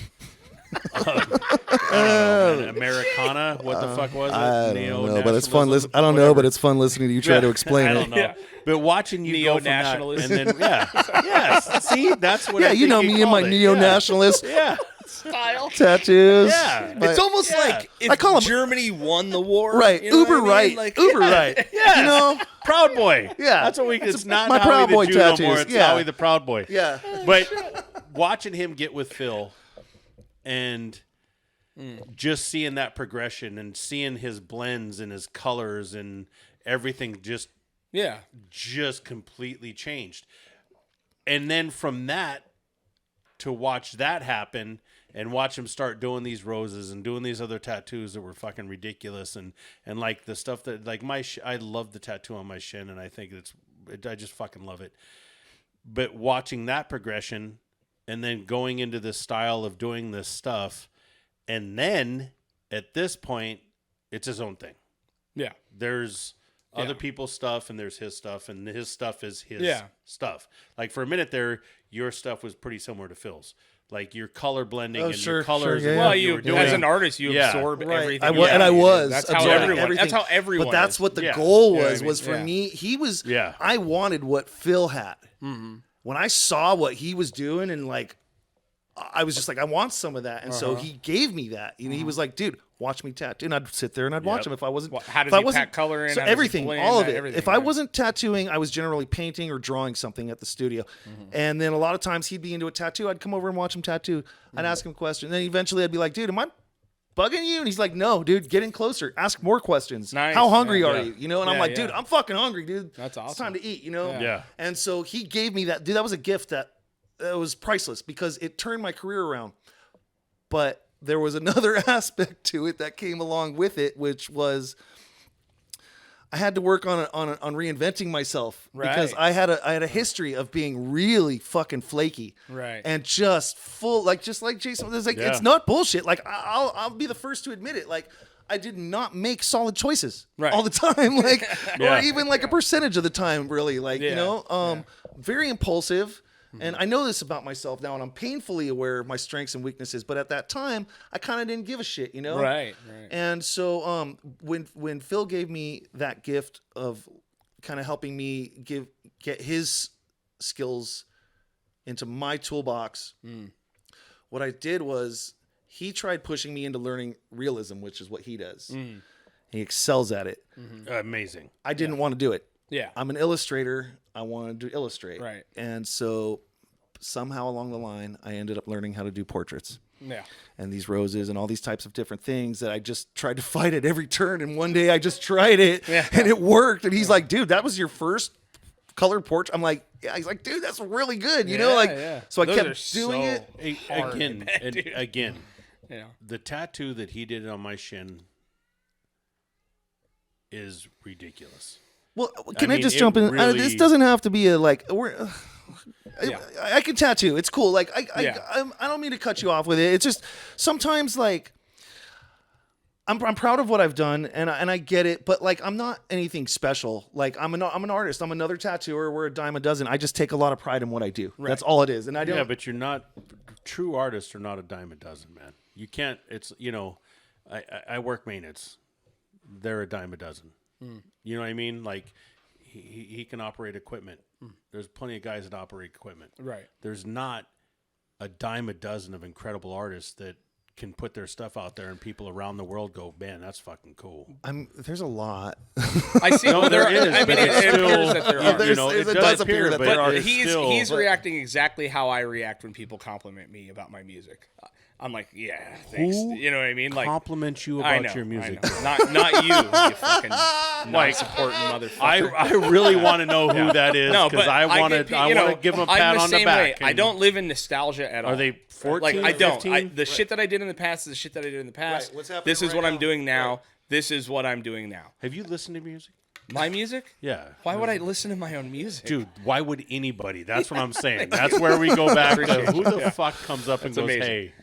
I don't know, Americana. What the fuck was it? I don't know, but it's fun. I don't know, but it's fun listening to you try to explain it. I don't know. But watching you go from that, Neo-nationalist. and then yes, see, that's what. I think me and my neo-nationalist Style. tattoos. Yeah. But- It's almost like if I call him- Germany won the war. right, you know uber what I mean? right, Like, uber right. Yes. Proud Boy. Yeah. That's what we. It's not my Howie Proud the Boy Jew no more. tattoos. It's Yeah. Howie the Proud Boy. Yeah. But watching him get with Phil and just seeing that progression and seeing his blends and his colors and everything just completely changed. And then from that to watch that happen and watch him start doing these roses and doing these other tattoos that were fucking ridiculous and like the stuff that like I love the tattoo on my shin and I think I just fucking love it. But watching that progression and then going into this style of doing this stuff, and then at this point it's his own thing. Yeah. There's other people's stuff and there's his stuff, and his stuff is his stuff. Like for a minute there, your stuff was pretty similar to Phil's. Like your color blending and your colors. And yeah. what Well, you were doing. as an artist, you absorb everything. I was. That's how absorbing everyone. everything. That's how everyone. But that's is. what the Yeah. goal Yeah, was. I mean, Was for yeah. me. He was. Yeah. I wanted what Phil had. When I saw what he was doing, and like, I was just like, I want some of that, and so he gave me that. He was like, dude, watch me tattoo, and I'd sit there and I'd watch him if I wasn't. How does if I he wasn't, pack color in? So How does he everything, blend? all of it. Everything, If I right. wasn't tattooing, I was generally painting or drawing something at the studio. And then a lot of times he'd be into a tattoo. I'd come over and watch him tattoo. I'd ask him questions. And then eventually I'd be like, dude, am I bugging you? And he's like, no, dude, get in closer. Ask more questions. Nice. How hungry Yeah. are you? You know, and I'm Yeah, like, yeah. dude, I'm fucking hungry, dude. That's It's awesome. time to eat, you know? Yeah. And so he gave me that. Dude, that was a gift that was priceless because it turned my career around. But there was another aspect to it that came along with it, which was I had to work on reinventing myself because Right. I had a history of being really fucking flaky, Right. and just full just like Jason was like, Yeah. it's not bullshit. Like I'll be the first to admit it. Like I did not make solid choices Right. all the time, like Yeah. or even like a percentage of the time, really. Like you Yeah. know, very impulsive. And I know this about myself now, and I'm painfully aware of my strengths and weaknesses. But at that time, I kind of didn't give a shit, you know. Right. And so when Phil gave me that gift of kind of helping me get his skills into my toolbox, what I did was he tried pushing me into learning realism, which is what he does. He excels at it. Amazing. I didn't want to do it. Yeah. I'm an illustrator. I wanted to illustrate. Right. And so somehow along the line, I ended up learning how to do portraits. Yeah. And these roses and all these types of different things that I just tried to fight at every turn. And one day I just tried it and it worked. And he's like, dude, that was your first colored portrait. I'm like, yeah. He's like, dude, that's really good. You know, like, so I Those are kept doing so it. hard, Again, man, and dude. again, Yeah. the tattoo that he did on my shin is ridiculous. Well, can I mean, just it jump in? really- This doesn't have to be a like. Yeah. I can tattoo. It's cool. Like Yeah. I don't mean to cut you off with it. It's just sometimes like I'm proud of what I've done and I get it, but like I'm not anything special. Like I'm an artist. I'm another tattooer. We're a dime a dozen. I just take a lot of pride in what I do. That's all it is. And I don't. Yeah, but you're not true artists are not a dime a dozen, man. You can't. It's I work maintenance. They're a dime a dozen. You know what I mean? Like he can operate equipment. There's plenty of guys that operate equipment. Right. There's not a dime a dozen of incredible artists that can put their stuff out there and people around the world go, man, that's fucking cool. There's a lot. I see. No, well, there is, I mean, but it it's still, appears that there are. you know, There's- it it does does appear appear that but there are. it's He's still, reacting exactly how I react when people compliment me about my music. I'm like, yeah, thanks. Who You know what I mean? Like, compliment you I about know, your music. I know. Not you, you fucking non-supporting motherfucker. I really want to know who that is no, because but I want get- to I you know, want to give them a I'm pat the on the same back. way. I and- don't live in nostalgia at all. Are they 14? Like I don't. 15? The shit that I did in the past is the shit that I did in the past. Right, what's happening This is right what I'm now. doing now. Right. This is what I'm doing now. Have you listened to music? My music? Yeah. Why would I listen to my own music? Dude, why would anybody? That's what I'm saying. That's where we go back to who the fuck comes up and goes, amazing. hey.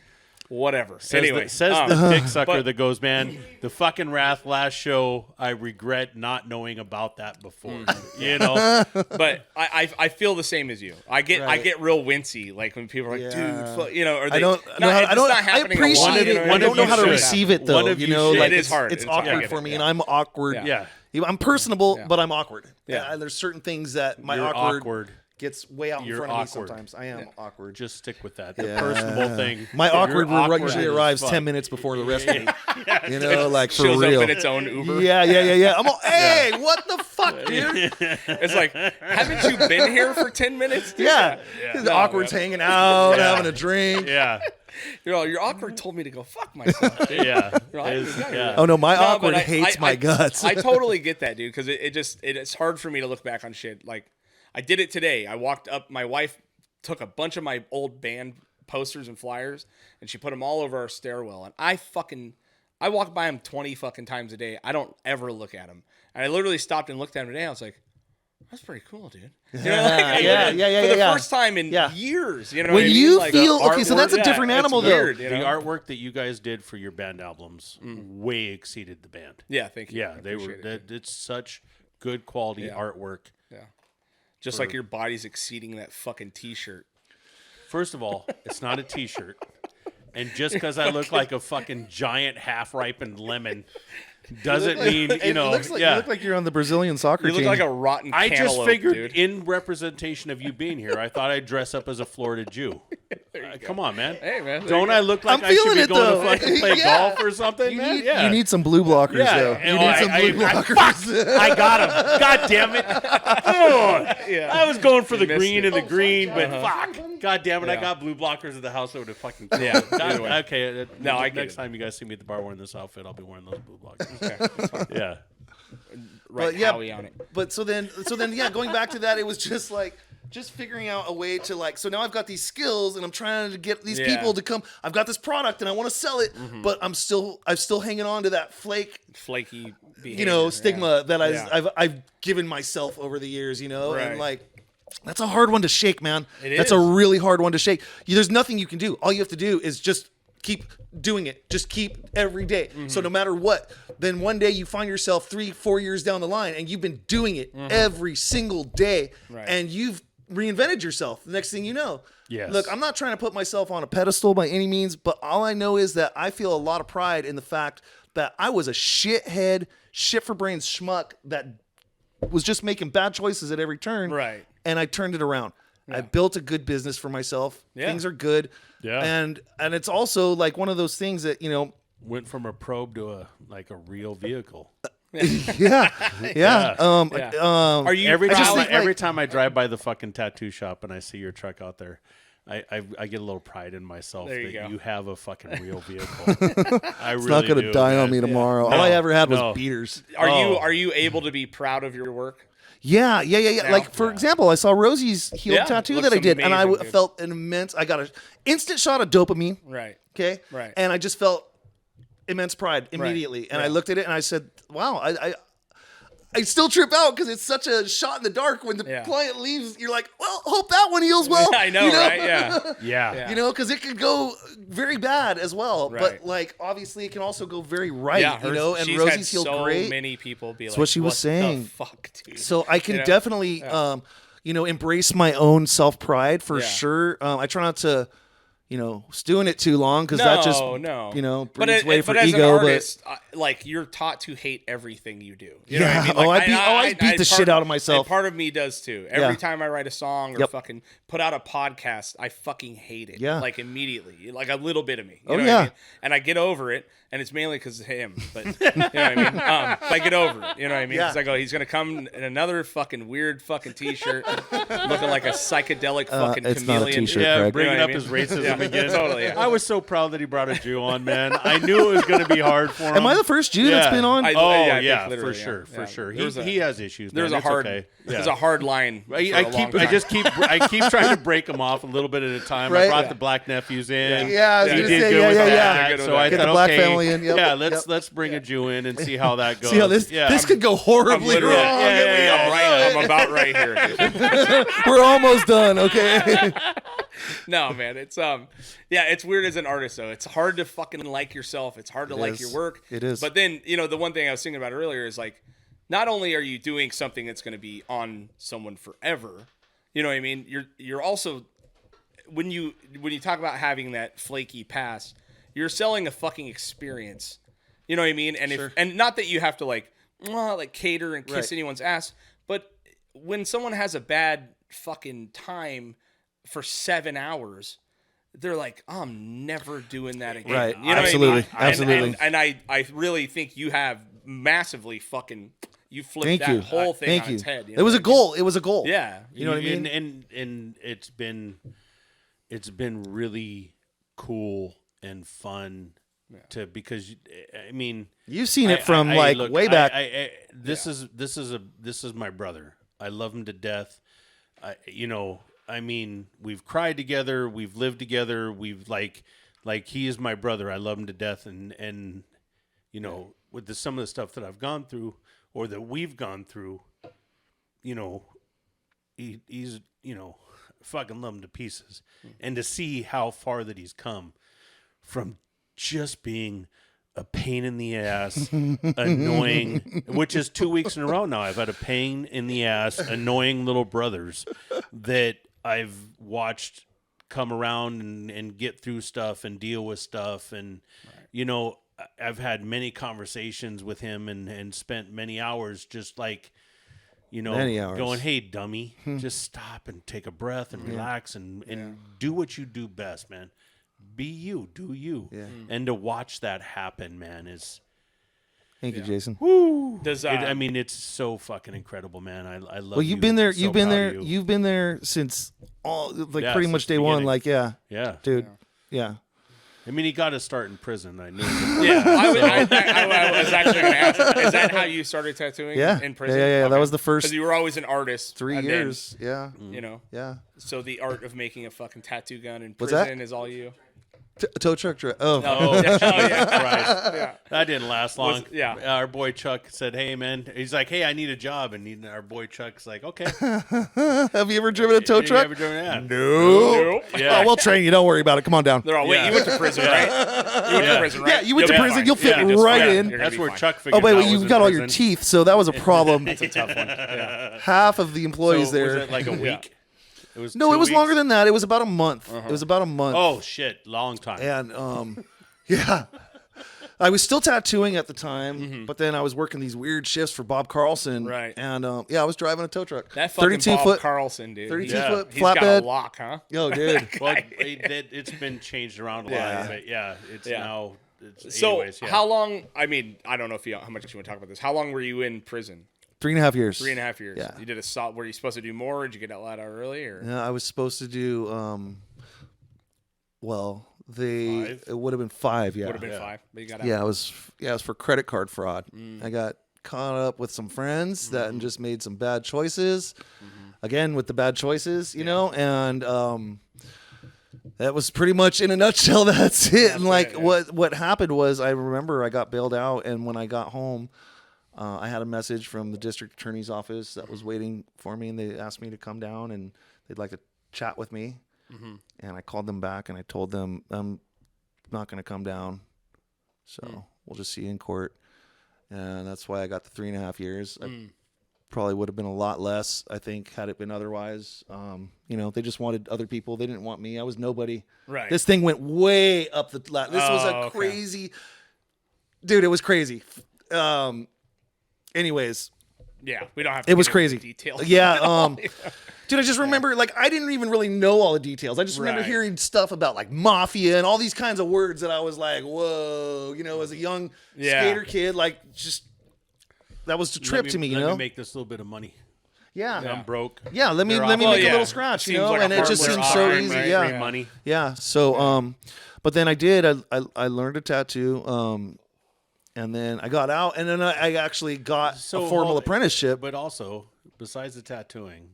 Whatever. Says Anyway, the dick sucker but- that goes, man, the fucking Wrath last show, I regret not knowing about that before. You know? but I feel the same as you. I get real wincy like when people are like, Yeah. dude, you know, or they, I don't. Not, know how, it's I don't. not I happening a appreciate lot, it. you know I what don't know how to should. receive it though. One of You you know, should. like It is hard. It's It's- I awkward get for it, me, yeah. and I'm awkward. Yeah. I'm personable, but I'm awkward. Yeah. There's certain things that my You're awkward gets way out in You're front awkward. of me sometimes. I am awkward. Just stick with that. The Yeah. personable thing. My You're awkward usually as arrives fuck. 10 minutes before the rest of me. You know, like for shows real. up in its own Uber. Yeah. I'm all, hey, what the fuck, dude? It's like, haven't you been here for 10 minutes? Yeah. Yeah. The awkward's hanging out, having a drink. Yeah. Your awkward told me to go fuck myself. Dude. Yeah. You're like, It's- yeah. yeah. Oh no, my No, awkward but hates my guts. I totally get that, dude, because it's hard for me to look back on shit. Like, I did it today. I walked up. My wife took a bunch of my old band posters and flyers, and she put them all over our stairwell. And I walk by them 20 fucking times a day. I don't ever look at them. And I literally stopped and looked at them today. I was like, that's pretty cool, dude. You know, like, Yeah. For the Yeah. first time in Yeah. years, you know. When what I mean? you Like, feel the okay, so that's a artwork- different yeah, animal it's though. weird, you The know? artwork that you guys did for your band albums way exceeded the band. Yeah, thank you. Yeah, I they were. appreciate it. It's such good quality Yeah. artwork. Yeah. Just like your body's exceeding that fucking T-shirt. First of all, it's not a T-shirt, and just because I look like a fucking giant half-ripened lemon doesn't mean It looks like, you look like you're on the Brazilian soccer You team. look like a rotten I just cantaloupe, figured dude. in representation of you being here, I thought I'd dress up as a Florida Jew. Come on, man. Hey, man. Don't I look like I'm I should feeling be it, going though. to fucking play Yeah. golf or something, man? You need some blue blockers, Yeah, though. and You need some blue blockers. I got him. God damn it. Yeah. I was going for the missed green it. and the green, but Uh-huh. fuck. God damn it. I Yeah. got blue blockers at the house. I would have fucking Yeah, God, either way. okay. No, I get next it. time you guys see me at the bar wearing this outfit, I'll be wearing those blue blockers. Okay, that's fine. Yeah. Right, But, yeah, Howie on it. But so then, yeah, going back to that, it was just like, just figuring out a way to like, so now I've got these skills and I'm trying to get these Yeah. people to come. I've got this product and I want to sell it, but I'm still hanging on to that Flaky behavior. stigma that Yeah. I've given myself over the years, and Right. like, that's a hard one to shake, man. That's is. a really hard one to shake. There's nothing you can do. All you have to do is just keep doing it. Just keep every day. So no matter what, then one day you find yourself 3-4 years down the line and you've been doing it every single day, Right. and you've reinvented yourself. The next thing you know. Yes. Look, I'm not trying to put myself on a pedestal by any means, but all I know is that I feel a lot of pride in the fact that I was a shithead, shit for brains schmuck that was just making bad choices at every turn. Right. And I turned it around. I built a good business for myself. Yeah. Things are good. Yeah. And it's also like one of those things that, Went from a probe to a real vehicle. yeah. Are you proud? Every time I drive by the fucking tattoo shop and I see your truck out there, I get a little pride in myself There you that go. you have a fucking real vehicle. I It's really not going to do, die on man. me tomorrow. No, All I ever had was no. beaters. Are you able to be proud of your work? Yeah. Now? Like, for example, I saw Rosie's heel Yeah, tattoo looks that I did, and I amazing, dude. felt an I got an instant shot of dopamine. Right. Okay. Right. And I just felt immense pride immediately. And I Yeah. looked at it and I said, wow, I still trip out because it's such a shot in the dark when the Yeah. client leaves. You're like, well, hope that one heals well. I know, right? Yeah. Yeah. You know, because it could go very bad as well. Right. But like, obviously, it can also go very right. Yeah, And she's Rosie's had healed so great. many people be like, what she was saying. The fuck, dude? So I can You know? definitely, embrace my own self pride for Yeah. sure. I try not to, stew in it too long because that just, but breeds way for as ego. an artist, like you're taught to hate everything you do. You know what I Yeah. mean? Like, I beat the shit out of myself. And part of me does too. Every Yeah. time I write a song or Yep. fucking put out a podcast, I fucking hate it. Yeah. Like immediately, like a little bit of me. You Oh, know yeah. what I mean? And I get over it, and it's mainly because of him. But you know what I mean? But I get over it. You know what I mean? Yeah. Because I go, he's gonna come in another fucking weird fucking t-shirt, looking like a psychedelic fucking it's not a chameleon. t-shirt, Yeah, Craig. bringing You know up what I his mean? racism Yeah, again. totally, yeah. I was so proud that he brought a Jew on, man. I knew it was going to be hard for him. Am I the first Jew that's been on? I think Yeah, literally, for yeah. sure, Yeah. for sure. There was He has issues. There's man. a It's hard, okay. there's a hard line. for a long time. I keep trying to break them off a little bit at a time. I Right. brought Yeah. the black nephews in. Yeah, I was Yeah, gonna you Did say, good with yeah. that. They're good So with I that. Get thought, the black okay, family in. Yep, yeah, yep. let's bring a Jew in and see how that goes. See how this could go horribly literally- wrong. Yeah. I'm about right here. Dude. We're almost done. Okay. No, man, it's it's weird as an artist though. It's hard to fucking like yourself. It's hard to like is. your work. It is. But then the one thing I was thinking about earlier is like, not only are you doing something that's going to be on someone forever, you know what I mean? You're also when you talk about having that flaky past, you're selling a fucking experience. You know what I mean? And and not that you have to like cater and kiss Right. anyone's ass, but when someone has a bad fucking time for 7 hours, they're like, oh, I'm never doing that again. Right. You know Absolutely. what I mean? Absolutely. And I really think you have massively fucking you flipped Thank that you. whole thing Thank on you. its head. You It know was a what I mean? goal. It was a goal. Yeah. You know what I mean? And it's been really cool and fun because I mean You've seen it from way back. This is my brother. I love him to death. I mean, we've cried together, we've lived together, we've like he is my brother. I love him to death, and with some of the stuff that I've gone through or that we've gone through, he's fucking love him to pieces, and to see how far that he's come from just being a pain in the ass, annoying, which is 2 weeks in a row now. I've had a pain in the ass, annoying little brothers that I've watched come around and get through stuff and deal with stuff. And, I've had many conversations with him and spent many hours just like, Many hours. going, hey, dummy, just stop and take a breath and relax and do what you do best, man. Be you, do you. Yeah. And to watch that happen, man, is... Thank you, Jason. Woo! Does I mean, it's so fucking incredible, man. I love Well, you've you. been there. I'm so You've been proud there. of you. You've been there since pretty since much the day one. beginning. Like, yeah, Yeah. dude. Yeah. I mean, he got to start in prison. I knew. Yeah, I was actually going to ask. Is that how you started tattooing? Yeah. In prison. Yeah. That was the Because first you were always an artist. 3 and years. Yeah. Then, Yeah. So the art of making a fucking tattoo gun in What's that? prison is all you. Tow truck. Oh. Oh, yeah. Christ. Yeah. That didn't last long. Yeah. Our boy Chuck said, hey, man. He's like, hey, I need a job. And our boy Chuck's like, okay. Have you ever driven a tow Have you truck? ever driven that? No. Nope. Yeah. Oh, we'll train you. Don't worry about it. Come on down. They're all, wait, Yeah. you went to prison, right? You went to prison, right? Yeah, you went to You'll be prison. fine. You'll fit just right fine. in. You're gonna That's be where fine. Chuck Oh, figured wait, out you've was got in all your prison. teeth, so that was a problem. It's a tough one. Yeah. Half of the employees So there. was it like a week? It was No, 2 it was weeks? longer than that. It was about a month. It was about a month. Oh, shit. Long time. And yeah, I was still tattooing at the time, but then I was working these weird shifts for Bob Carlson. Right. And I was driving a tow truck. That fucking 32 Bob foot. Carlson, dude. 32 Yeah. foot He's got flatbed. a lock, huh? Yo, dude. Well, it's been changed around a lot, but it's now. It's So anyways, yeah. how long? I mean, I don't know if how much you want to talk about this. How long were you in prison? 3.5 years. 3.5 years. Yeah. You did a solid. Were you supposed to do more? Or did you get out early? Or Yeah, I was supposed to do. It would have been 5. Yeah. would have been 5, but you got out. Yeah, it was for credit card fraud. I got caught up with some friends that just made some bad choices. Again, with the bad choices, you know, and that was pretty much in a nutshell. That's it. And like what happened was, I remember I got bailed out, and when I got home, I had a message from the district attorney's office that was waiting for me, and they asked me to come down and they'd like to chat with me. And I called them back and I told them I'm not going to come down, so we'll just see you in court. And that's why I got the 3.5 years. I probably would have been a lot less, I think, had it been otherwise. They just wanted other people. They didn't want me. I was nobody. Right. This thing went way up the ladder. This was a crazy, dude. It was crazy. Anyways, Yeah, we don't have to it was get into crazy. the details. Yeah. Dude, I just remember, like, I didn't even really know all the details. I just remember Right. hearing stuff about, like, mafia and all these kinds of words that I was like, whoa, as a young skater kid, like, just, that was a trip to me, Let me make this little bit of money. Yeah. I'm broke. Yeah, let me They're make off- a yeah. little scratch, Seems like a and it just harmless seems so crime, easy. right? Yeah. Free money. Yeah. So, but then I I learned a tattoo, and then I got out, and then I actually got a formal apprenticeship. But also, besides the tattooing,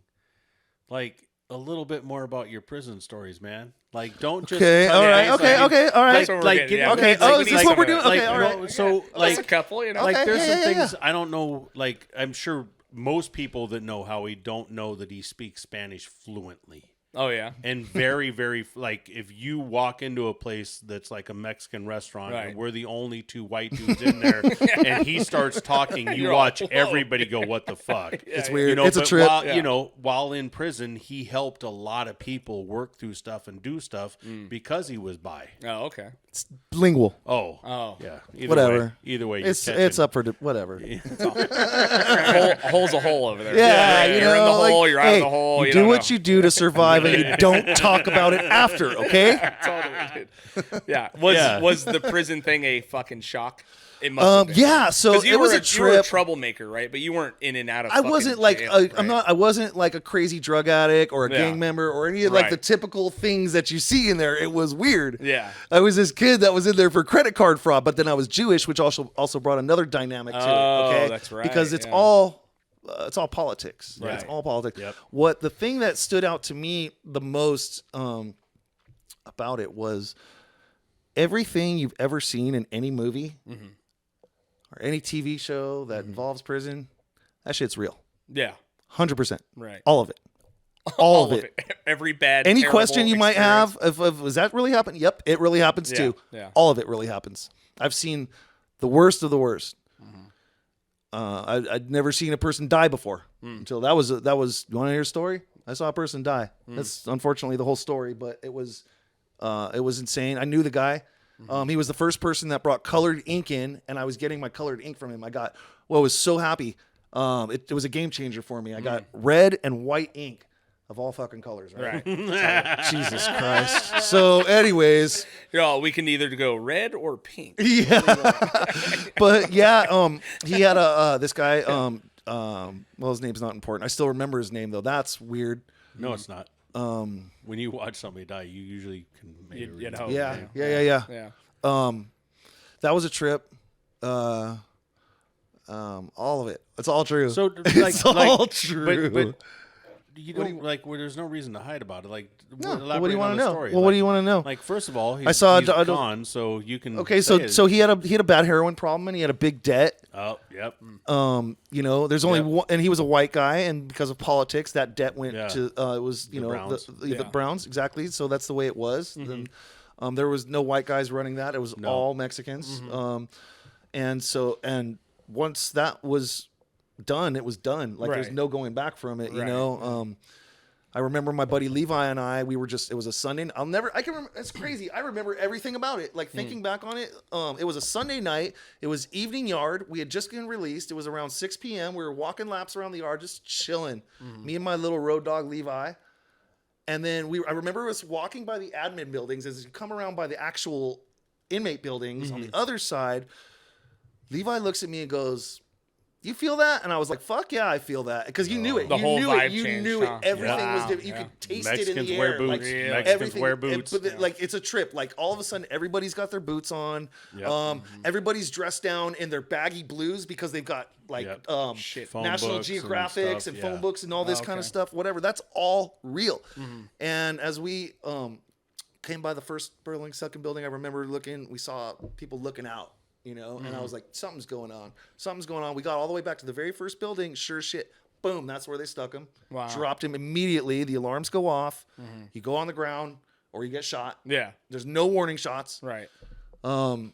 like a little bit more about your prison stories, man. Like, don't just Okay, tell all me right, guys, okay, like, okay, all right. That's what we're Like, getting, get- yeah. Okay, It's like oh, we is need this some what we're of doing? that. Okay, like, all right. So, That's like, a couple, you know. like Okay, there's some yeah, things yeah. I don't know. Like, I'm sure most people that know Howie don't know that he speaks Spanish fluently. Oh yeah. And very, very, like, if you walk into a place that's like a Mexican restaurant Right. and we're the only 2 white dudes in there and he starts talking, you You're all, watch whoa. everybody go, what the fuck? It's weird. You know, It's a but trip. While in prison, he helped a lot of people work through stuff and do stuff because he was bi. Oh okay. Lingual. Oh. Yeah. Whatever. Either way, It's up for whatever. Hole's a hole over there. Yeah, You're in the hole. like, You're out hey, of the hole. You You do don't what know. you do to survive, and you don't talk about it after. Okay. Totally, dude. Yeah. Yeah. Was the prison thing a fucking shock? It must have been. Yeah. So 'Cause you it was were a You were a trip. troublemaker, right? But you weren't in and out of. I fucking wasn't like jail, a, right? I'm not. I wasn't like a crazy drug addict or a Yeah. gang member or any of like Right. the typical things that you see in there. It was weird. Yeah. I was this kid that was in there for credit card fraud, but then I was Jewish, which also brought another dynamic to it. Oh, Okay, that's right, Because it's yeah. all politics. Right. It's all politics. Yep. What the thing that stood out to me the most about it was everything you've ever seen in any movie or any TV show that involves prison. That shit's real. Yeah. 100%. Right. All of it. All of All it. Every bad. Any terrible question you might experience. have of does that really happen? Yep, it really happens Yeah, too. yeah. All of it really happens. I've seen the worst of the worst. I'd never seen a person die before until that was. You want to hear a story? I saw a person die. That's unfortunately the whole story, but it was insane. I knew the guy. He was the first person that brought colored ink in, and I was getting my colored ink from him. I was so happy. It was a game changer for me. I got red and white ink of all fucking colors. Right. Jesus Christ. So, anyways, we can either go red or pink. yeah. But yeah, he had this guy. Well, his name's not important. I still remember his name though. That's weird. No, it's not. When you watch somebody die, you usually can make it. Yeah. That was a trip. All of it. It's all true. So it's all true. But you don't where there's no reason to hide about it. Like, no. elaborate What do you want to know? story. Well, what do you want to know? Like, first of all, he's, I saw he's gone, so you can. Okay, say it. so he had a bad heroin problem and he had a big debt. Oh, yep. There's only one, and he was a white guy, and because of politics, that debt went to it was the Browns. The Browns, exactly. So that's the way it was. Then, there was no white guys running that; it was all Mexicans. And once that was done, it was done. Like there's no going back from it. You know. I remember my buddy Levi and I. It was a Sunday. I can remember. It's crazy. I remember everything about it. Like thinking back on it. It was a Sunday night. It was evening yard. We had just been released. It was around 6 p.m. We were walking laps around the yard, just chilling. Me and my little road dog Levi. And then I remember us walking by the admin buildings. As you come around by the actual inmate buildings on the other side, Levi looks at me and goes, "You feel that?" And I was like, "Fuck yeah, I feel that," because you knew it. The whole vibe You changed, knew huh? it. Everything was Wow. different. You could taste Mexicans it in the wear air. boots. Like, Mexicans everything, wear boots. Like it's a trip. Like all of a sudden, everybody's got their boots on. Yep. Everybody's dressed down in their baggy blues because they've got like Phone National books Geographics and and stuff, phone books and all this kind of stuff. Whatever. That's all real. And as we came by the first building, second building, I remember looking. We saw people looking out. And I was like, something's going on. We got all the way back to the very first building. Sure shit. Boom. That's where they stuck him. Wow. Dropped him immediately. The alarms go off. You go on the ground or you get shot. Yeah. There's no warning shots. Right. And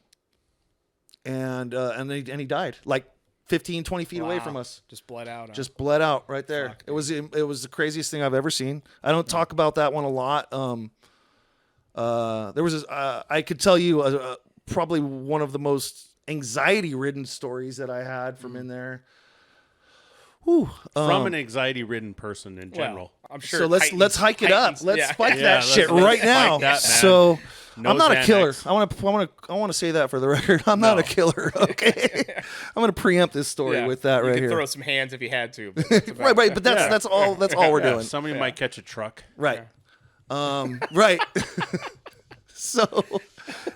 he died like 15, 20 feet away from us. Just bled out. Huh? Just bled out right there. Fuck, it was the craziest thing I've ever seen. I don't talk about that one a lot. There was I could tell you probably one of the most anxiety-ridden stories that I had from in there. Whew. From an anxiety-ridden person in general. Well, I'm sure. So let's hike it up. Let's spike that let's shit right spike now. that, man. So No I'm not a killer. Xanax. I want to say that for the record. I'm not a killer. Okay. I'm going to preempt this story with that you right could here. throw some hands if you had to. But that's about Right. it. But that's all we're doing. Somebody might catch a truck. Right. Right. So,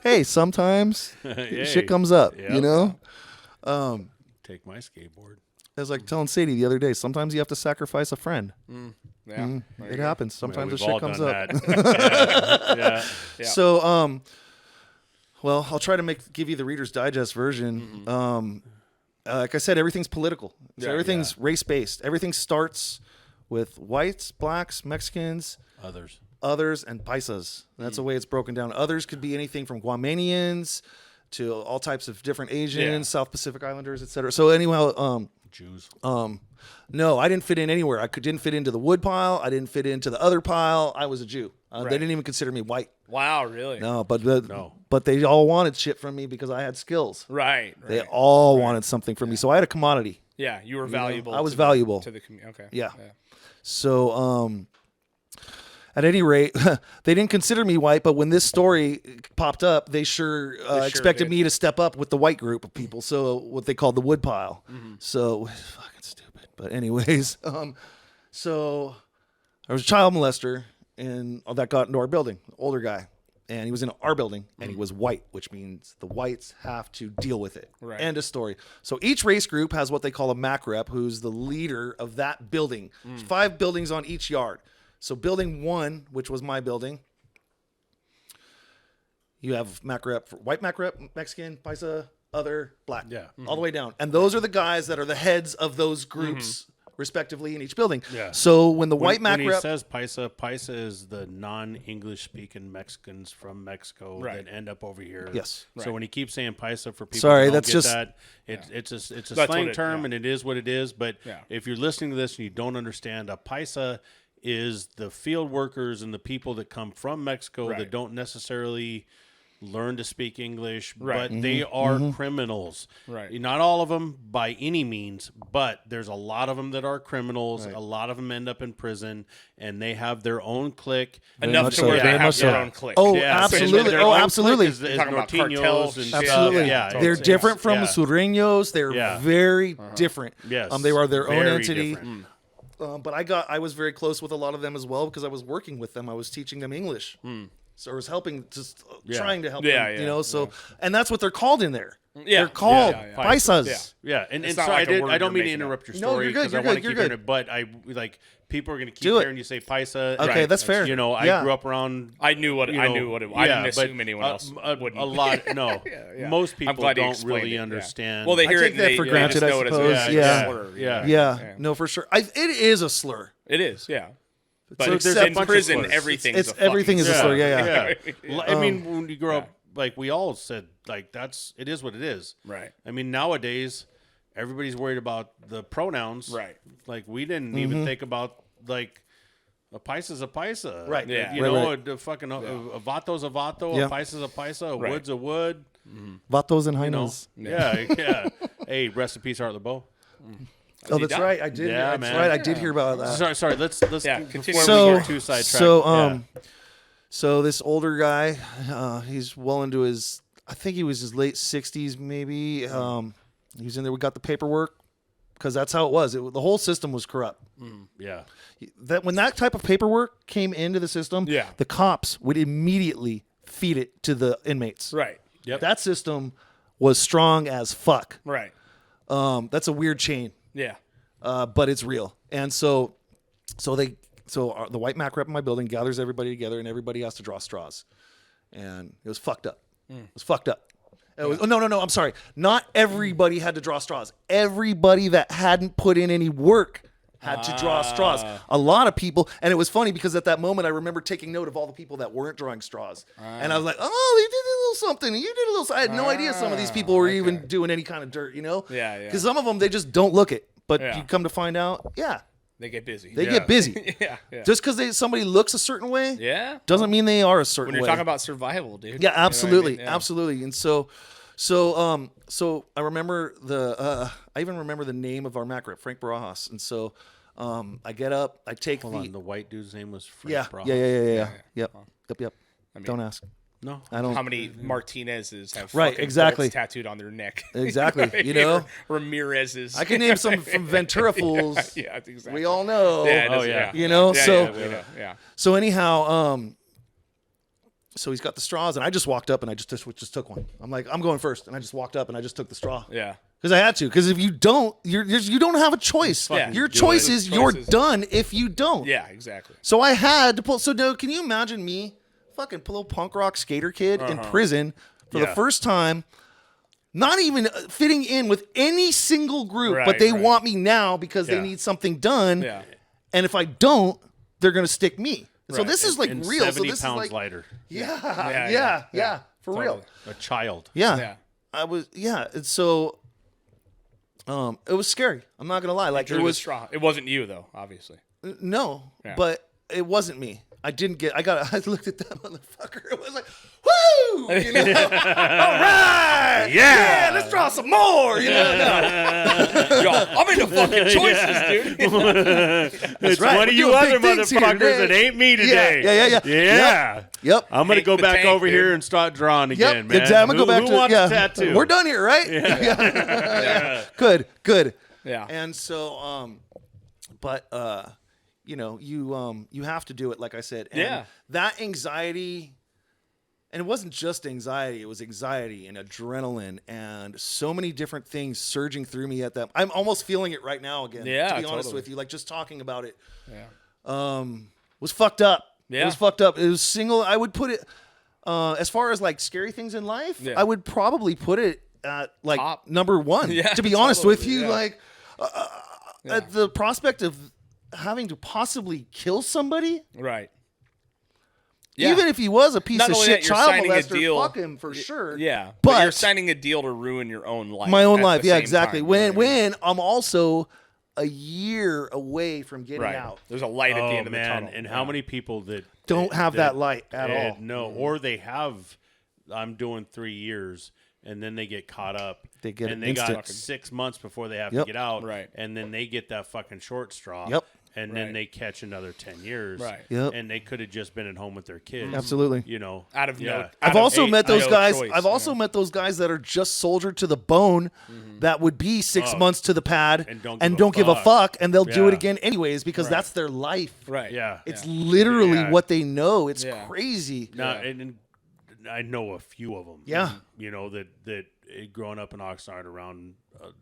hey, sometimes shit comes up, Yep. Take my skateboard. I was like telling Sadie the other day, sometimes you have to sacrifice a friend. Yeah. It happens. Sometimes the We've all shit comes done up. that. Yeah. So, well, I'll try to give you the Reader's Digest version. Like I said, everything's political. So everything's race-based. Everything starts with whites, blacks, Mexicans, others, and paisas. That's the way it's broken down. Others could be anything from Guamanians to all types of different Asians, South Pacific Islanders, etc. So anyhow, Jews. no, I didn't fit in anywhere. I didn't fit into the wood pile. I didn't fit into the other pile. I was a Jew. They didn't even consider me white. Wow, really? No, but they all wanted shit from me because I had skills. Right. They all wanted something from me. So I had a commodity. Yeah, you were valuable. I was valuable to the community. Okay. Yeah. So, at any rate, they didn't consider me white, but when this story popped up, they sure expected did. me to step up with the white group of people. So what they called the wood pile. So fucking stupid. But anyways, so there was a child molester and that got into our building, older guy. And he was in our building, and he was white, which means the whites have to deal with it. Right. End of story. So each race group has what they call a MAC rep, who's the leader of that building. There's 5 buildings on each yard. So building 1, which was my building, you have MAC rep, white MAC rep, Mexican, paisa, other, black. Yeah. All the way down. And those are the guys that are the heads of those groups, respectively, in each building. Yeah. So when the white MAC when he rep... says paisa is the non-English speaking Mexicans from Mexico that end up over here. Yes. So when he keeps saying paisa for people Sorry, who don't that's get just- that, it's a That's slang what it- term and it is what it is. But Yeah. if you're listening to this and you don't understand, a paisa is the field workers and the people that come from Mexico that don't necessarily learn to speak English, Right. but they are criminals. Right. Not all of them by any means, but there's a lot of them that are criminals. Right. A lot of them end up in prison, and they have their own clique. Enough much to so, where very they have much their so. own clique. Oh, Yeah, absolutely. their Oh, own absolutely. clique is Talking about Norteños cartels and and stuff. Absolutely. Yeah, They're it's- different from yeah. Sureños. They're Yeah. very different. Yes. They are their own Very entity. different. But I was very close with a lot of them as well because I was working with them. I was teaching them English. So I was helping, just trying to help Yeah, them, yeah, you know. So, and that's what they're called in there. Yeah. They're called Yeah, yeah, yeah. paisas. Yeah, and It's so not like a word I don't you're mean to making interrupt your No, story you're good, because I you're want to good, keep you're hearing good. it, but I like people are going to keep Do it. hearing you say paisa. Okay, that's fair. You know, Yeah. I grew up around. I knew what you I know, knew what it. I didn't yeah, but assume anyone else wouldn't. A lot, no. Yeah. Most I'm people glad you don't explained really it, yeah. understand. Well, they I hear take it. that and they, for they granted, just I know it as suppose. a Yeah. slur, Yeah. Yeah, no, for sure. It is a slur. It is. Yeah. But So there's there's in a bunch of prison, slurs. everything's It's a fucking everything is a slur. Yeah. yeah. I mean, when you grow up, like we all said, like it is what it is. Right. I mean, nowadays, everybody's worried about the pronouns. Right. Like we didn't even think about like a paisa's a paisa. Right. Yeah. You Right, know, right. a fucking a vato's a vato, Yeah. a paisa's a paisa, a Right. wood's a wood. Vatos and You know. hyenas. Yeah. Hey, rest in peace, Art LeBeau. Oh, he that's died? right. I did. Yeah, That's man. right. I did hear about that. Sorry. Let's Yeah, before continue. we So, get too sidetracked. so so this older guy, he's well into his, I think he was his late 60s, maybe. He was in there. We got the paperwork because that's how it was. The whole system was corrupt. yeah. That when that type of paperwork came into the system, Yeah. the cops would immediately feed it to the inmates. Right. Yep. That system was strong as fuck. Right. That's a weird chain. Yeah. But it's real. And so the white Mac rep in my building gathers everybody together, and everybody has to draw straws, and it was fucked up. It was fucked up. It was, no. I'm sorry. Not everybody had to draw straws. Everybody that hadn't put in any work had to draw straws. A lot of people, and it was funny because at that moment I remember taking note of all the people that weren't drawing straws, and I was like, "Oh, they did a little something, and you did a little." I had no idea some of these people were even doing any kind of dirt, you know? Yeah, yeah. Because some of them they just don't look it, but Yeah. you come to find out, yeah, They get busy. they get busy. Yeah. Yeah. Just because somebody looks a certain way, Yeah. doesn't mean they are a certain When you're way. talking about survival, dude. Yeah, You know what I absolutely, mean? Yeah. absolutely. And so I remember I even remember the name of our Mac rep, Frank Barajas. And so I get up, I take Hold on. The white dude's name was Frank yeah, Bra. yeah. Yep. mean, Don't ask. No. I don't. How many Martinez's have Right, fucking exactly. bullets tattooed on their neck? Exactly, I you mean? know? Ramirez's. I can name some from Ventura fools. Yeah, exactly. We all know. Yeah, it Oh, is, yeah. You know, Yeah, so yeah, we know, yeah. so anyhow, so he's got the straws, and I just walked up and I just took one. I'm like, I'm going first, and I just walked up and I just took the straw. Yeah. Because I had to. Because if you don't, you don't have a choice. Yeah. Your Do choice it. is you're Choices. done if you don't. Yeah, exactly. So I had to pull. So no, can you imagine me, fucking little punk rock skater kid in prison for the Yeah. first time, not even fitting in with any single group, but Right, they right. want me now because Yeah. they need something done. Yeah. And if I don't, they're gonna stick me. So Right. this is like And real. 70 So this pounds is like, lighter. yeah, for real. Totally. A child. Yeah. Yeah. I was, and so, it was scary. I'm not gonna lie. Like Drew it the was, straw. It wasn't you though, obviously. no, Yeah. but it wasn't me. I looked at that motherfucker. It was like, woo! You know? All right! Yeah, let's draw some more! You know? No. Yo, I'm into fucking choices, dude. It's right. one We're of you doing other big things here motherfuckers today. that ain't me today. Yeah. Yeah. Yep. I'm gonna Hate go the back tank, over dude. here and start drawing Yep. again, man. I'm gonna go back Who to wants a tattoo? We're done here, right? Yeah. Good. Yeah. And so, you know, you have to do it, like I said. And Yeah. that anxiety, and it wasn't just anxiety, it was anxiety and adrenaline and so many different things surging through me at that. I'm almost feeling it right now again. Yeah, to be honest totally. with you, like just talking about it, Yeah. was fucked up. Yeah. It was fucked up. It was I would put it, as far as like scary things in life, Yeah. I would probably put it at like Top. number one. Yeah, to be honest with totally, you, yeah. like at the prospect of having to possibly kill somebody, Right. Yeah. even if he was a piece Not of only shit that, you're child signing a molester, deal- fuck him for sure. Yeah. But you're signing a deal to ruin your own life. my own at life, the yeah, same exactly. time, When you know what I mean? when I'm also a year away from getting Right. out, There's a light at the Oh end of the man, tunnel. and how many people that don't have that light at all. No, or they have I'm doing 3 years, and then they get caught up. They get and it they got instant. 6 months before they have Yep. to get out. Right. And then they get that fucking short straw. Yep. And then they catch another 10 years. Right. Yep. And they could have just been at home with their kids. Absolutely. You know. Out of yeah. I've also met those guys. Choice, I've also met those guys that are just soldiered to the bone. That would be 6 months to the pad And don't and give a don't give a fuck. fuck, and they'll do it Yeah. again anyways because that's their life. Right. Yeah. It's literally Yeah. what they know. It's Yeah. crazy. No, and I know a few of them. Yeah. You know, that growing up in Oxnard around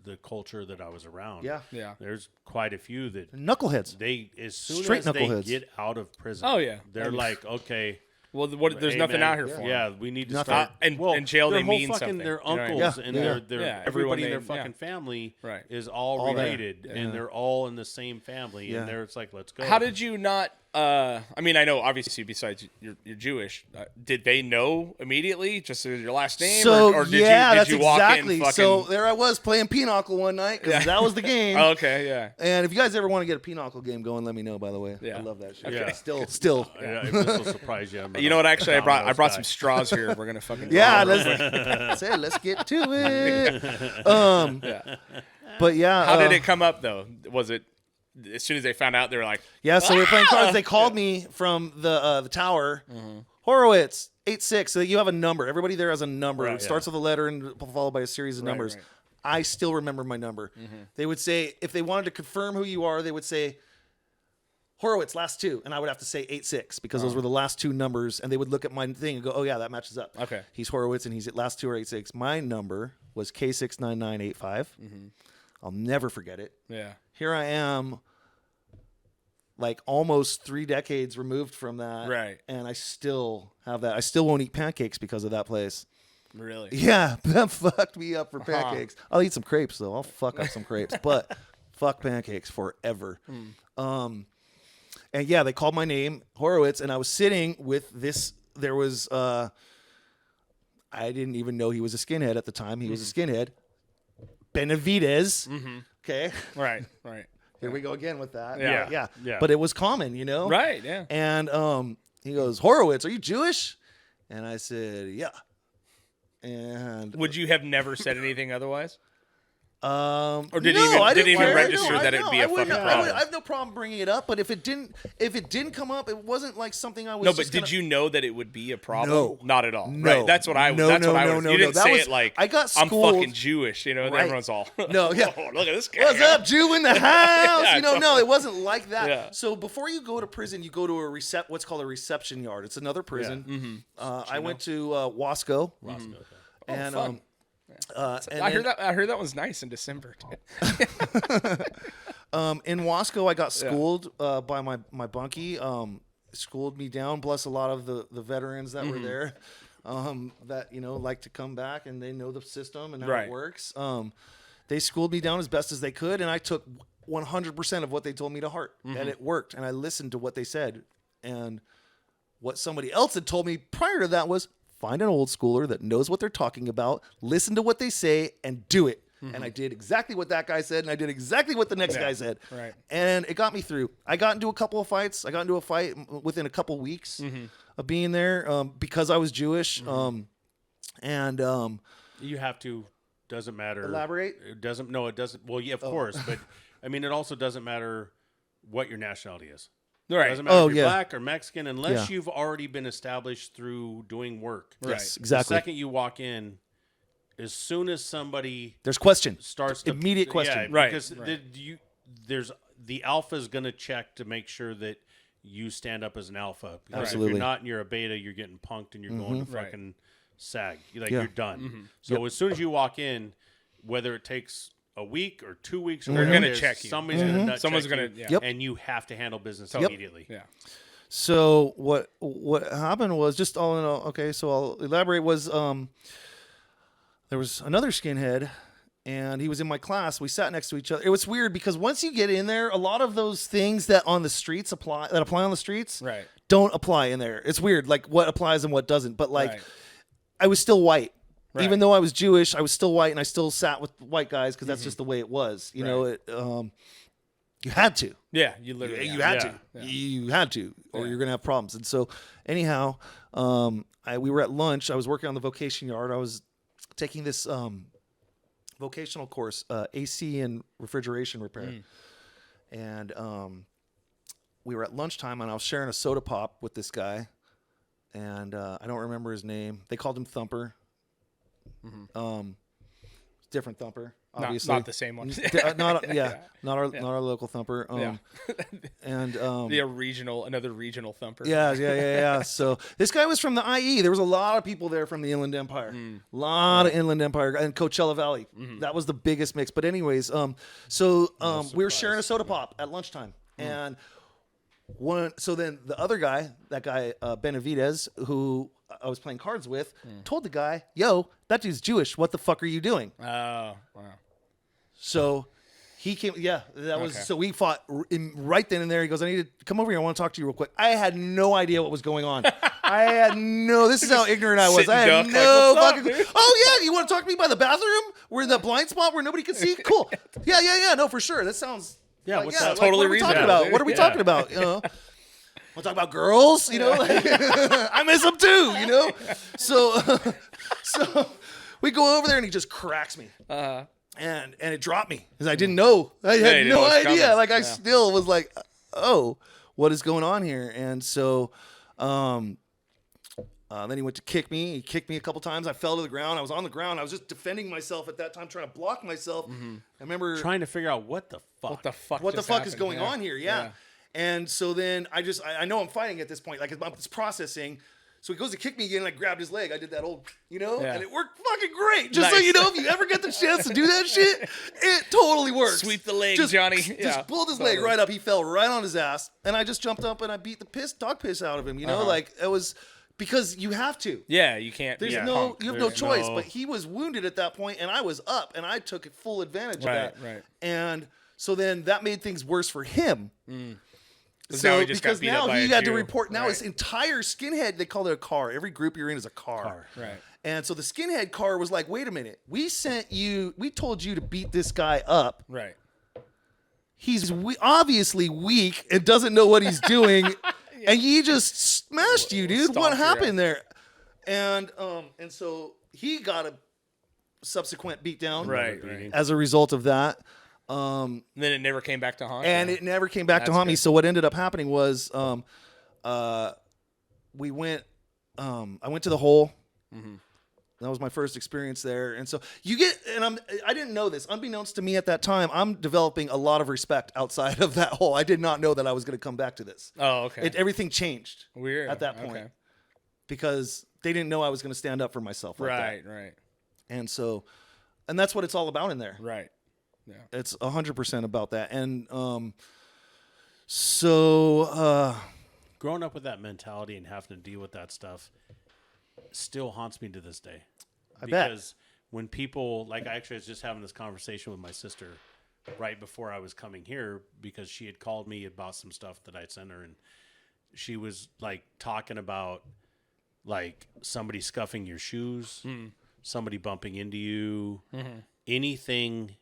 the culture that I was around. Yeah. Yeah. There's quite a few that Knuckleheads. they, as soon Straight as they knuckleheads. get out of prison. Oh, yeah. They're like, okay. Well, there's hey, nothing man, out here for 'em. Yeah, we need to Nothing. start. In jail, their they whole mean fucking, something. Their You know what I mean? uncles Yeah. and Yeah. their Yeah, everybody in everyone their they- fucking family Right. is all All there. related, Yeah. and they're all in the same family. Yeah. And there, it's like, let's go. How did you not? I mean, I know obviously. Besides, you're Jewish. Did they know immediately? Just your last name, So or did yeah, you, that's did you walk exactly. in? Fucking, So there I was playing Pinochle one night because that was the game. Oh, okay, yeah. And if you guys ever want to get a Pinochle game going, let me know. By the way, Yeah. I love that shit. Okay. Yeah. Still. Yeah, if this will surprise you. You know what? Actually, I brought Domino's some back. straws here. We're gonna fucking Yeah, draw real quick. let's get to it. Yeah. But yeah, How did it come up though? Was it as soon as they found out? They were like, Yeah, so we were playing cards. They called me from the tower. Horowitz 86. So you have a number. Everybody there has a number. Right, It starts with a letter and followed by a series of numbers. right. I still remember my number. They would say if they wanted to confirm who you are, they would say Horowitz last 2, and I would have to say 86 because those were the last 2 numbers. And they would look at my thing and go, "Oh yeah, that matches up." Okay. He's Horowitz, and he's at last 2 or 86. My number was K69985. I'll never forget it. yeah, Here I am, like almost 3 decades removed from that. Right. And I still have that. I still won't eat pancakes because of that place. really. Yeah, that fucked me up for pancakes. I'll eat some crepes, though. I'll fuck up some crepes. But fuck pancakes forever. And yeah, they called my name, Horowitz, and I was sitting with this. There was, I didn't even know he was a skinhead at the time. He was a skinhead. Benavides. Okay. Right. Here we go again with that. Yeah. Yeah. But it was common, you know? Right. Yeah. And he goes, Horowitz, are you Jewish? And I said, yeah. And Would you have never said anything otherwise? or did it even register that it'd be a fucking problem? I have no problem bringing it up, but if it didn't come up, it wasn't like something I was. No, but just did gonna- you know that it would be a problem? No. Not at all. No. Right. That's what I. No, that's no, what I no, was. no, You no. didn't That say was- it like I got I'm schooled. fucking Jewish. You know, Right. everyone's all. No, yeah. Oh, look at this guy. What's up, Jew in the house? Yeah, you know, no, it wasn't like that. Yeah. So before you go to prison, you go to a what's called a reception yard. It's another prison. I went to Wasco, and fun. and I then- heard that one's nice in December. in Wasco, I got schooled by my bunkie. Schooled me down. Bless a lot of the veterans that were there, that like to come back and they know the system and how Right. it works. They schooled me down as best as they could, and I took 100% of what they told me to heart, and it worked. And I listened to what they said, and what somebody else had told me prior to that was find an old schooler that knows what they're talking about, listen to what they say, and do it. And I did exactly what that guy said, and I did exactly what the next guy said. Right. And it got me through. I got into a couple of fights. I got into a fight within a couple weeks of being there because I was Jewish. And You have to. Doesn't matter. Elaborate? It doesn't. No, it doesn't. Well, yeah, of course, but I mean, it also doesn't matter what your nationality is. It Right. doesn't matter Oh, if you're yeah. black or Mexican, unless Yeah. you've already been established through doing work. yes, Right. exactly. The second you walk in, as soon as somebody There's question. starts to Immediate question. yeah, Right, because right. there's the alpha is going to check to make sure that you stand up as an alpha. Because Absolutely. if you're not and you're a beta, you're getting punked and you're going to Right. fucking sag. Yeah. You're done. So as soon as you walk in, whether it takes a week or 2 weeks, or They're whatever gonna it is, check you. Somebody's going to Someone's check gonna- you, yeah. Yep. and you have to handle business Yep. immediately. Yeah. So what happened was, just all in all, okay, so I'll elaborate, was there was another skinhead, and he was in my class. We sat next to each other. It was weird because once you get in there, a lot of those things that on the streets apply on the streets Right. don't apply in there. It's weird, like what applies and what doesn't. But like Right. I was still white. Right. Even though I was Jewish, I was still white, and I still sat with white guys because that's just the way it was. You know, Right. it You had to. Yeah, you literally. You had Yeah. to. You had to, or you're gonna have problems. And so, anyhow, we were at lunch. I was working on the vocation yard. I was taking this vocational course, AC and refrigeration repair, and we were at lunchtime, and I was sharing a soda pop with this guy, and I don't remember his name. They called him Thumper. Different Thumper. Obviously, not the same one. not our local Thumper. And another regional Thumper. Yeah. So this guy was from the IE. There was a lot of people there from the Inland Empire. A lot of Inland Empire and Coachella Valley. That was the biggest mix. But anyways, we were sharing a soda pop at lunchtime, and so then the other guy, that guy Benavidez, who I was playing cards with, told the guy, "Yo, that dude's Jewish. What the fuck are you doing?" Oh, wow. So he came. Yeah, that was. Okay. So we fought right then and there. He goes, "I need to come over here. I want to talk to you real quick." I had no idea what was going on. This is how ignorant I was. Sitting I had duck, no like, "What's up, fucking. dude?" Oh yeah, you want to talk to me by the bathroom? We're in that blind spot where nobody can see. Cool. Yeah. No, for sure. That sounds. Yeah, like, what's yeah, that? like, Totally what are we talking reasonable, about? dude. What are we Yeah. talking about? You know. We'll talk about girls, you know. Like, I miss them too, you know. So we go over there, and he just cracks me, and it dropped me because I didn't know. I you had didn't know no what's idea. coming. Like I Yeah. still was like, oh, what is going on here? And so, then he went to kick me. He kicked me a couple times. I fell to the ground. I was on the ground. I was just defending myself at that time, trying to block myself. I remember Trying to figure out what the fuck. What the fuck? what the just fuck is happened? going on here? Yeah. And so then I know I'm fighting at this point. Like it's processing. So he goes to kick me again, and I grabbed his leg. I did that old, Yeah. and it worked fucking great. Just so Nice. you know, if you ever get the chance to do that shit, it totally works. Sweep the leg, just, Johnny. Just Yeah, pulled his leg totally. right up. He fell right on his ass, and I just jumped up and I beat the dog piss out of him. You know, like it was because you have to. Yeah, you can't. There's be a no, punk. you have no There's choice. no- But he was wounded at that point, and I was up, and I took full advantage of that. Right. And so then that made things worse for him. Now he just got because beat now up by he a had to Jew. report. Now Right. his entire skinhead, they call it a car. Every group you're in is a car. Right. And so the skinhead car was like, wait a minute. We told you to beat this guy up. Right. He's obviously weak and doesn't know what he's doing. And he just smashed you, dude. Stomped What your happened there? And so he got a subsequent beatdown Right. as a result of that. And then it never came back to haunt. And you? it never came back to That's haunt me. good. So what ended up happening was we went I went to the hole. That was my first experience there. And so I didn't know this. Unbeknownst to me at that time, I'm developing a lot of respect outside of that hole. I did not know that I was going to come back to this. Oh, okay. Everything changed Weird. at that point Okay. because they didn't know I was going to stand up for myself like that. Right. And that's what it's all about in there. Right. It's 100% about that. And Growing up with that mentality and having to deal with that stuff still haunts me to this day. I bet. Because when people, like I actually was just having this conversation with my sister right before I was coming here because she had called me about some stuff that I'd sent her, and she was like talking about like somebody scuffing your shoes, somebody bumping into you, anything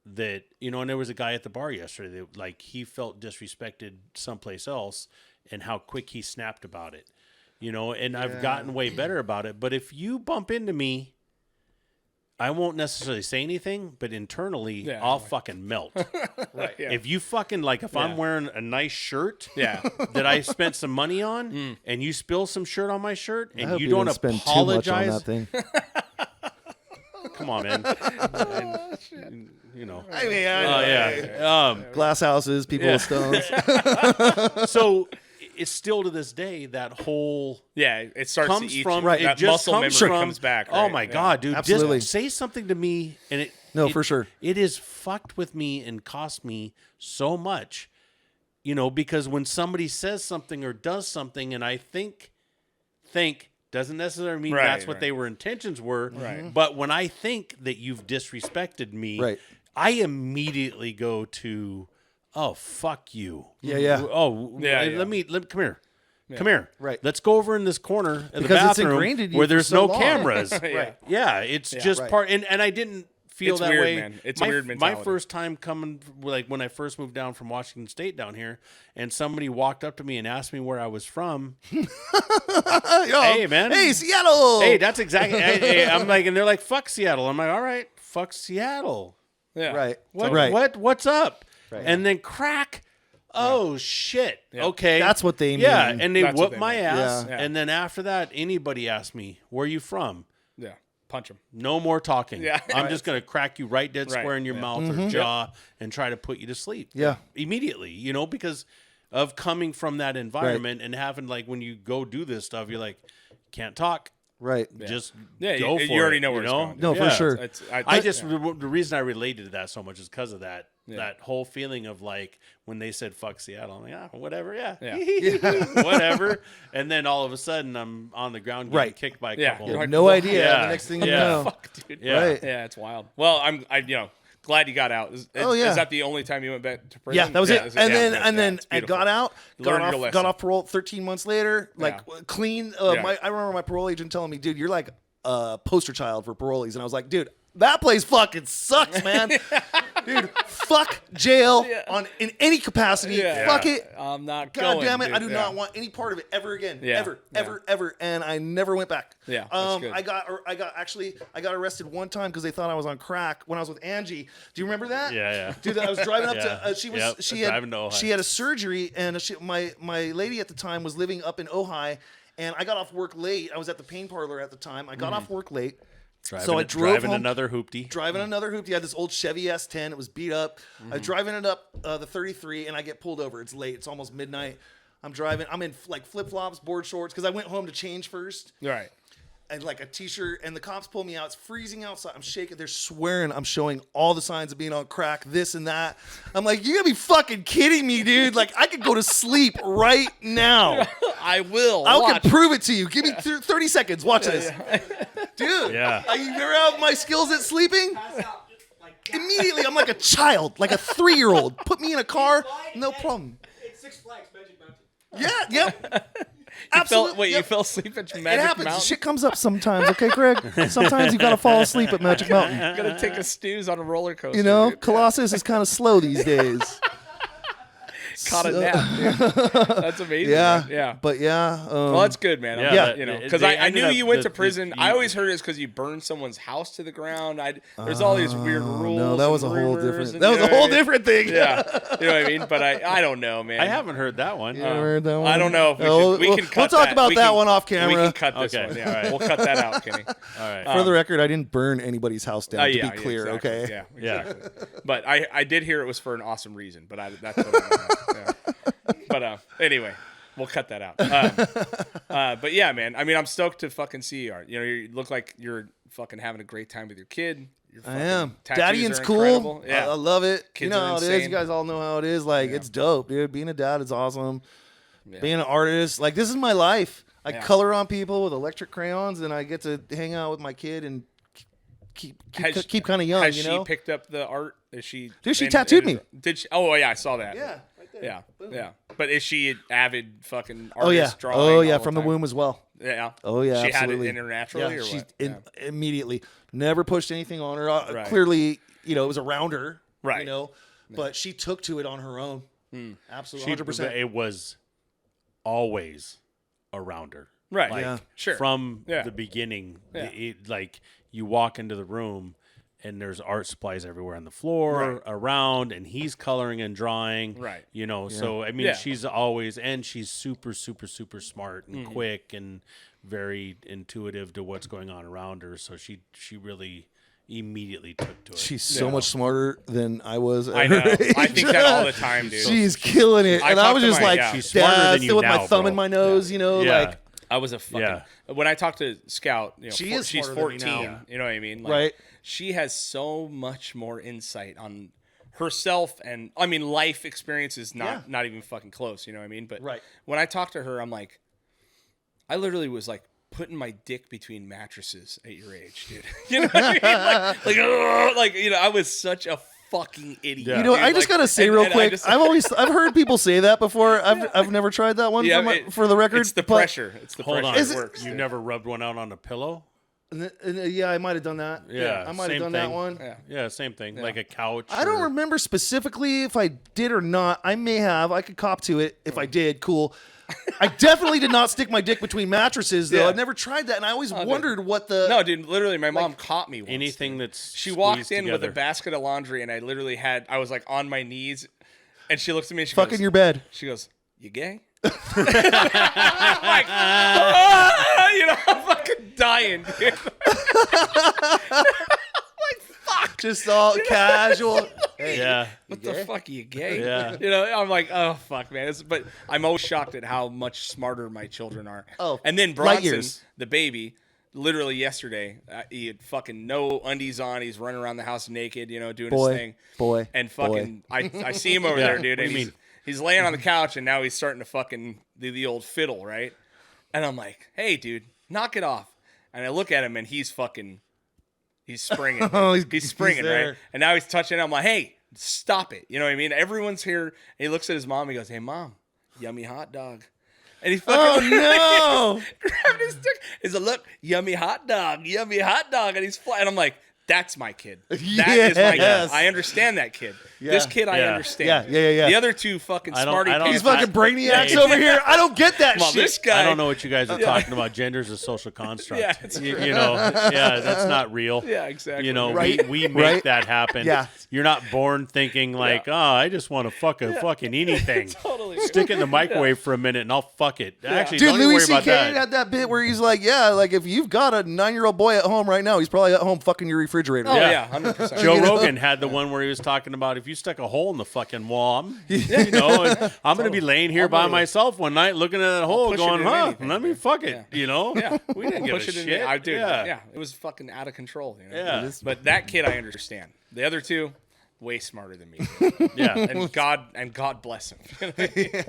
that, you know, and there was a guy at the bar yesterday that like he felt disrespected someplace else and how quick he snapped about it, you know, and I've gotten way better about it. But if you bump into me, I won't necessarily say anything, but internally I'll fucking melt. Right. Yeah. If you fucking like, if I'm wearing a nice shirt that I spent some money on and you spill some shirt on my shirt I and hope you don't didn't spend too much on apologize, that thing. come on, man. And, you know. I mean, glass houses, people with stones. So it's still to this day that whole it starts comes to eat from you. it That just muscle comes memory from, comes back. Oh right? my Yeah. god, dude! Absolutely. Just say something to me, and it For sure. It is fucked with me and cost me so much, you know, because when somebody says something or does something, and I think doesn't necessarily mean Right, that's what right. they were intentions were. Right. But when I think that you've disrespected me, Right. I immediately go to, oh fuck you. Yeah. Oh Yeah, let me come here. Come here. Right. Let's go over in this corner of the Because it's bathroom ingrained in you where for there's so no long. cameras. Right. Yeah, it's just Right. part. And I didn't feel It's that weird, way. man. It's a weird My mentality. first time coming, like when I first moved down from Washington State down here, and somebody walked up to me and asked me where I was from. Hey, man. Hey, Seattle. Hey, that's exactly. I'm like, and they're like, "Fuck Seattle." I'm like, "All right, fuck Seattle." Yeah. Right. What? Right. What's up? Right. And then crack. Oh shit. Okay. That's what they Yeah, mean. and they That's what whooped they my mean. ass. Yeah. And then after that, anybody asked me, "Where are you from?" Yeah. Punch him. No more talking. Yeah. I'm just gonna crack you right dead Right. square in your Yeah. mouth or jaw and try to put you to sleep. Yeah. Immediately, because of coming from that environment and having like when you go do this stuff, you're like, can't talk. Right. Just Yeah, go you for already it, know where it's going. No, for sure. The reason I related to that so much is because of that. Yeah. That whole feeling of like when they said "fuck Seattle," I'm like, whatever, yeah. Whatever. And then all of a sudden, I'm on the ground getting Right. kicked by a Yeah. couple. You're like, No idea. Yeah. The next thing you Yeah. know. Fuck, dude. Yeah. Right. Yeah, it's wild. Well, I'm glad you got out. Is that the only time you went back to prison? Yeah, that was it. is And then good. I beautiful. got out, Learned your got lesson. off parole 13 months later, like clean. Yeah. I remember my parole agent telling me, "Dude, you're like a poster child for parolees," and I was like, "Dude, that place fucking sucks, man." Dude, fuck jail in any capacity. Yeah. Fuck it. I'm not God going, damn it! dude. I do Yeah. not want any part of it ever again. Yeah. Ever. And I never went back. Yeah, that's good. I got arrested one time because they thought I was on crack when I was with Angie. Do you remember that? Yeah. Dude, I was driving up Yeah. to. Yep, driving to Ojai. She had a surgery, and my lady at the time was living up in Ojai, and I got off work late. I was at the pain parlor at the time. I got off work late. So I drove driving home, another hoopty. Driving another hoopty. I had this old Chevy S10. It was beat up. I'm driving it up the 33, and I get pulled over. It's late. It's almost midnight. I'm driving. I'm in like flip flops, board shorts, because I went home to change first. Right. And like a t-shirt, and the cops pull me out. It's freezing outside. I'm shaking. They're swearing I'm showing all the signs of being on crack, this and that. I'm like, you gotta be fucking kidding me, dude. Like, I could go to sleep right now. I will. I can prove it to you. Give me 30 seconds. Watch this. Dude, Yeah. you never have my skills at sleeping? Immediately, I'm like a child, like a 3-year-old. Put me in a car, no problem. It's Six Flags Magic Mountain. Yeah, yep. Absolutely. You yep. fell asleep at It Magic happens. Mountain? Shit comes up sometimes, okay, Greg? Sometimes you gotta fall asleep at Magic Mountain. You gotta take a snooze on a roller coaster. You know, dude. Colossus is kind of slow these days. Caught a nap, dude. That's amazing. Yeah, man. Yeah. But yeah, Well, that's good, man. Yeah, You know, they because I ended knew up you went to the- prison. the- I always heard it's because you burned someone's house to the ground. There's all these weird rules. no, that was a and whole rumors different. and, That was you a know whole what I mean? different thing. Yeah, you know what I mean. But I don't know, man. I haven't heard that one. You ever heard that one? I don't know if we Oh, should. We we'll- can cut we'll talk that. about We that can- one off We camera. can cut this Okay. one. Yeah, All right. we'll cut that out, Kenny. All right. For the record, I didn't burn anybody's house down. To Yeah, be clear, exactly. okay. Yeah, Yeah. exactly. But I did hear it was for an awesome reason. But that's what I know. Yeah. But anyway, we'll cut that out. But yeah, man. I mean, I'm stoked to fucking see you. You know, you look like you're fucking having a great time with your kid. Your I fucking am. tattoos Daddying's are cool. incredible. Yeah. I love it. Kids you know are how it is. insane. You guys all know how it is. Like, it's dope, dude. Being a dad is awesome. Being an artist, like, this is my life. I color on people with electric crayons, and I get to hang out with my kid and keep kind of young. Has you she know? picked up the art? Is she? Dude, she tattooed me. Did she? Oh yeah, I saw that. Yeah, right there. Yeah. Boom. Yeah. But is she an avid fucking artist? Oh yeah. Drawing Oh yeah. all From the time? womb as well. Yeah. Oh yeah. She absolutely. had it in her naturally, Yeah, or she's what? Yeah. immediately never pushed anything on her. Right. Clearly, you know, it was around her. Right. You know, but she took to it on her own. Absolutely, 100%. It was always around her. Right. Like, Yeah. Sure. From Yeah. the beginning, Yeah. like you walk into the room and there's art supplies everywhere on the floor, Right. around, and he's coloring and drawing. Right. You know, so I mean, Yeah. she's always, and she's super, super, super smart and quick and very intuitive to what's going on around her. So she really immediately took to it. She's so much smarter than I was. At I know. her age. I think that all the time, dude. She's killing it, I and I talked was to just my- like, yeah. She's smarter than you still with my now, thumb bro. in my nose, you know, Yeah. like I was a fucking. Yeah. When I talked to Scout, you know, She is she's smarter than me 14. now. You know what I mean? Like, Right. She has so much more insight on herself, and I mean, life experience is not even fucking close. You know what I mean? But Right. when I talked to her, I'm like, I literally was like putting my dick between mattresses at your age, dude. You know what I mean? Like, you know, I was such a fucking idiot. Yeah. you know, dude. I just Like, gotta say and- real and I quick. just- I've heard people say that before. I've never tried that one Yeah, for the record. It's the but pressure. It's the Hold pressure. on. It Is it- works. You dude. never rubbed one out on a pillow? Yeah, I might have done that. Yeah, I might have same done that thing. one. Yeah, same thing. Like a couch. I don't or- remember specifically if I did or not. I may have. I could cop to it if I did. Cool. I definitely did not stick my dick between mattresses, though. Yeah. I've never tried that, and I always wondered what the. No, dude, literally, my mom caught me once. Anything that's She walked squeezed in with a together. basket of laundry, and I was like on my knees, and she looks at me and she fucking goes, your bed. She goes, "You gay?" I'm like, "Ah!" You know, I'm fucking dying, dude. Just all casual. Hey, Yeah. What the fuck are you gay? Yeah. You know, I'm like, oh fuck, man. But I'm always shocked at how much smarter my children are. Oh, and then light Bronson, years. the baby, literally yesterday, he had fucking no undies on. He's running around the house naked, you know, doing his thing. Boy. And fucking, I see him over Yeah. there, dude. What And do you mean? he's laying on the couch, and now he's starting to fucking do the old fiddle, right? And I'm like, hey, dude, knock it off. And I look at him, and he's springing. He's springing, there. right? And now he's touching. I'm like, hey, stop it. You know what I mean? Everyone's here. And he looks at his mom. He goes, hey, Mom, yummy hot dog. And he fucking Oh, no. grabbed his dick. He's like, look, yummy hot dog. And he's flying. I'm like, that's my kid. That is my Yes. kid. I understand that kid. This kid, I Yeah. understand. Yeah. The other two fucking I don't- smarty I don't- These pants. fucking brainiacs over here. I don't get that Well, shit. this guy. I don't know what you guys are talking about. Gender's a social construct. Yeah, it's you know, yeah, that's not real. Yeah, exactly. You know, Right. we make Right. that happen. Yeah. You're not born thinking like, oh, I just want to fuck a fucking anything. Totally. Stick it in the microwave for a minute and I'll fuck it. Actually, Dude, don't even Louis worry about C.K. that. had that bit where he's like, yeah, like if you've got a 9-year-old boy at home right now, he's probably at home fucking your refrigerator. Oh, Yeah. yeah, 100%. Joe You know? Rogan had the one where he was talking about if you stuck a hole in the fucking wall, you know, and I'm going to be laying here by myself one night looking at that hole push it going, in huh, anything, let me fuck it, you know? Yeah. We didn't give a Push it in. shit. I did. Yeah. Yeah. It was fucking out of control. You know? Yeah. But that kid, I understand. The other two, way smarter than me. Yeah. and God bless him. You know what I mean?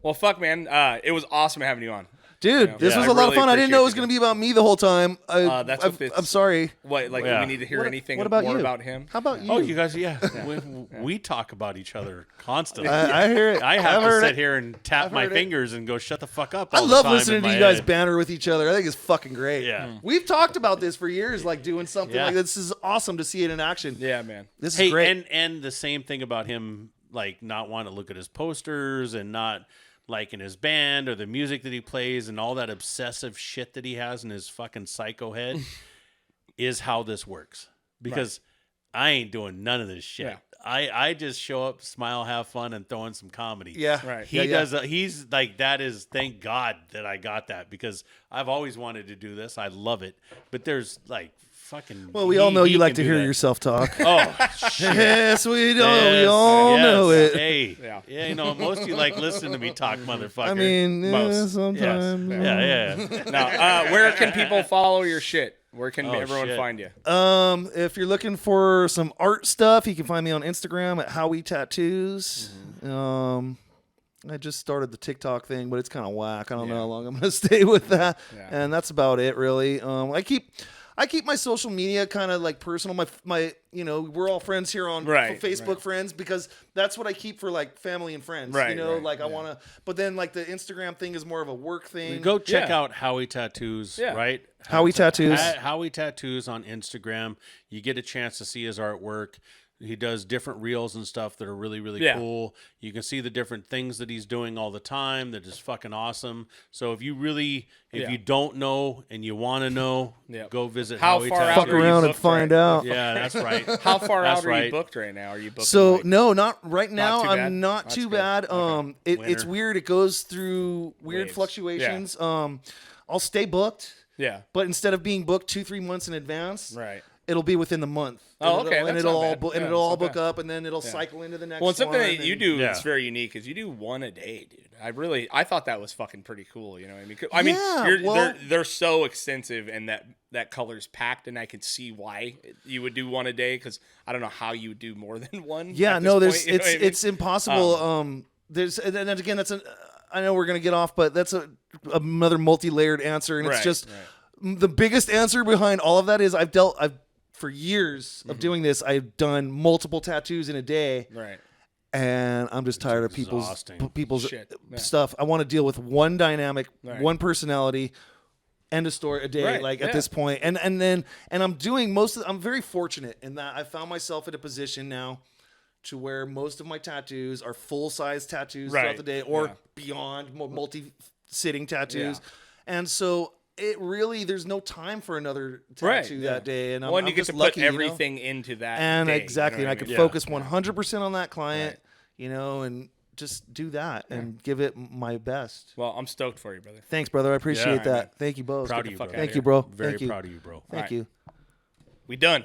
Well, fuck, man. It was awesome having you on. Dude, this Yeah, was I a lot of really fun. I didn't know it was appreciate going to be about me the whole time. That's what this- I'm sorry. What? Like, Yeah. do we need to hear anything What about more you? about him? How about you? Oh, you guys, we talk about each other constantly. I hear it. I I've have to heard sit it. here and tap my heard it. fingers and go, shut the fuck up. I all the love time listening in to my you guys head. banter with each other. I think it's fucking great. Yeah. We've talked about this for years, like doing something Yeah. like this. Is awesome to see it in action. Yeah, man. This is Hey, great. and the same thing about him, like not wanting to look at his posters and not liking his band or the music that he plays and all that obsessive shit that he has in his fucking psycho head is how this works. Because I ain't doing none of this shit. Yeah. I just show up, smile, have fun, and throw in some comedy. Yeah. Right. He Yeah, yeah. does. He's like that. Is thank God that I got that because I've always wanted to do this. I love it, but there's like fucking. Well, we all know he you like can to do hear that. yourself talk. Oh shit! Yes, we know. we Yes, all yes. know it. Hey, Yeah. you know most of you like listen to me talk, motherfucker. I mean, yeah, most. sometimes. Yes. Yeah. Now, where can people follow your shit? Where can everyone shit. find you? If you're looking for some art stuff, you can find me on Instagram at Howie Tattoos. I just started the TikTok thing, but it's kind of whack. I don't know how long I'm going to stay with that. Yeah. And that's about it, really. I keep my social media kind of like personal. My we're all friends here on Right, Facebook friends because that's what I keep for like family and friends. Right, right, like I want to. But then like the Instagram thing is more of a work thing. Go check Yeah. out Howie Tattoos. Yeah. Right. Howie Tattoos. At Howie Tattoos on Instagram. You get a chance to see his artwork. He does different reels and stuff that are really, really Yeah. cool. You can see the different things that he's doing all the time that is fucking awesome. So if you don't know and you want to know, Yeah. go visit How Howie far out Tattoos. Fuck are you around and booked find right out. Yeah, that's right. How far That's out are you right. booked right now? Are you booked? So like, no, not right now. too bad? I'm not That's too good. bad. It's Winter. weird. It goes through weird Waves. fluctuations. I'll stay booked, yeah. but instead of being booked 2-3 months in advance, Right. it'll be within the month. Oh, And okay, it'll- and that's it'll not all bad. bo- and Yeah, it'll it's all not book bad. up, and then it'll cycle into the next. Well, and something one, that you and- do Yeah. that's very unique is you do one a day, dude. I thought that was fucking pretty cool. You know what I mean? I mean, Yeah, well- they're so extensive, and that color's packed, and I can see why you would do one a day because I don't know how you would do more than one. Yeah, at no, this there's point, you know what I mean? it's impossible. There's and then again, that's I know we're gonna get off, but that's another multi-layered answer, and it's Right, just the biggest answer behind all of that is I've for years Mm-hmm. of doing this. I've done multiple tattoos in a day, right. and I'm just tired of exhausting. people's Shit, yeah. stuff. I want to deal with one dynamic, Right. one personality, end of story a day, Right, like yeah. at this point. And I'm doing I'm very fortunate in that I found myself in a position now to where most of my tattoos are full-size tattoos throughout Right, the day or yeah. beyond multi-sitting tattoos. Yeah. And so it really, there's no time for another Right, tattoo yeah. that day. And I'm, Well, I'm you get just to lucky, put everything into that And day, exactly. you know And I what could mean? focus 100% on that client, and just do that and give it my best. Well, I'm stoked for you, brother. Thanks, brother. I appreciate Yeah. that. Thank you both. Proud of you, fuck bro. out Thank of you, here. bro. Very Thank you. proud of you, bro. Thank Right. you. We done.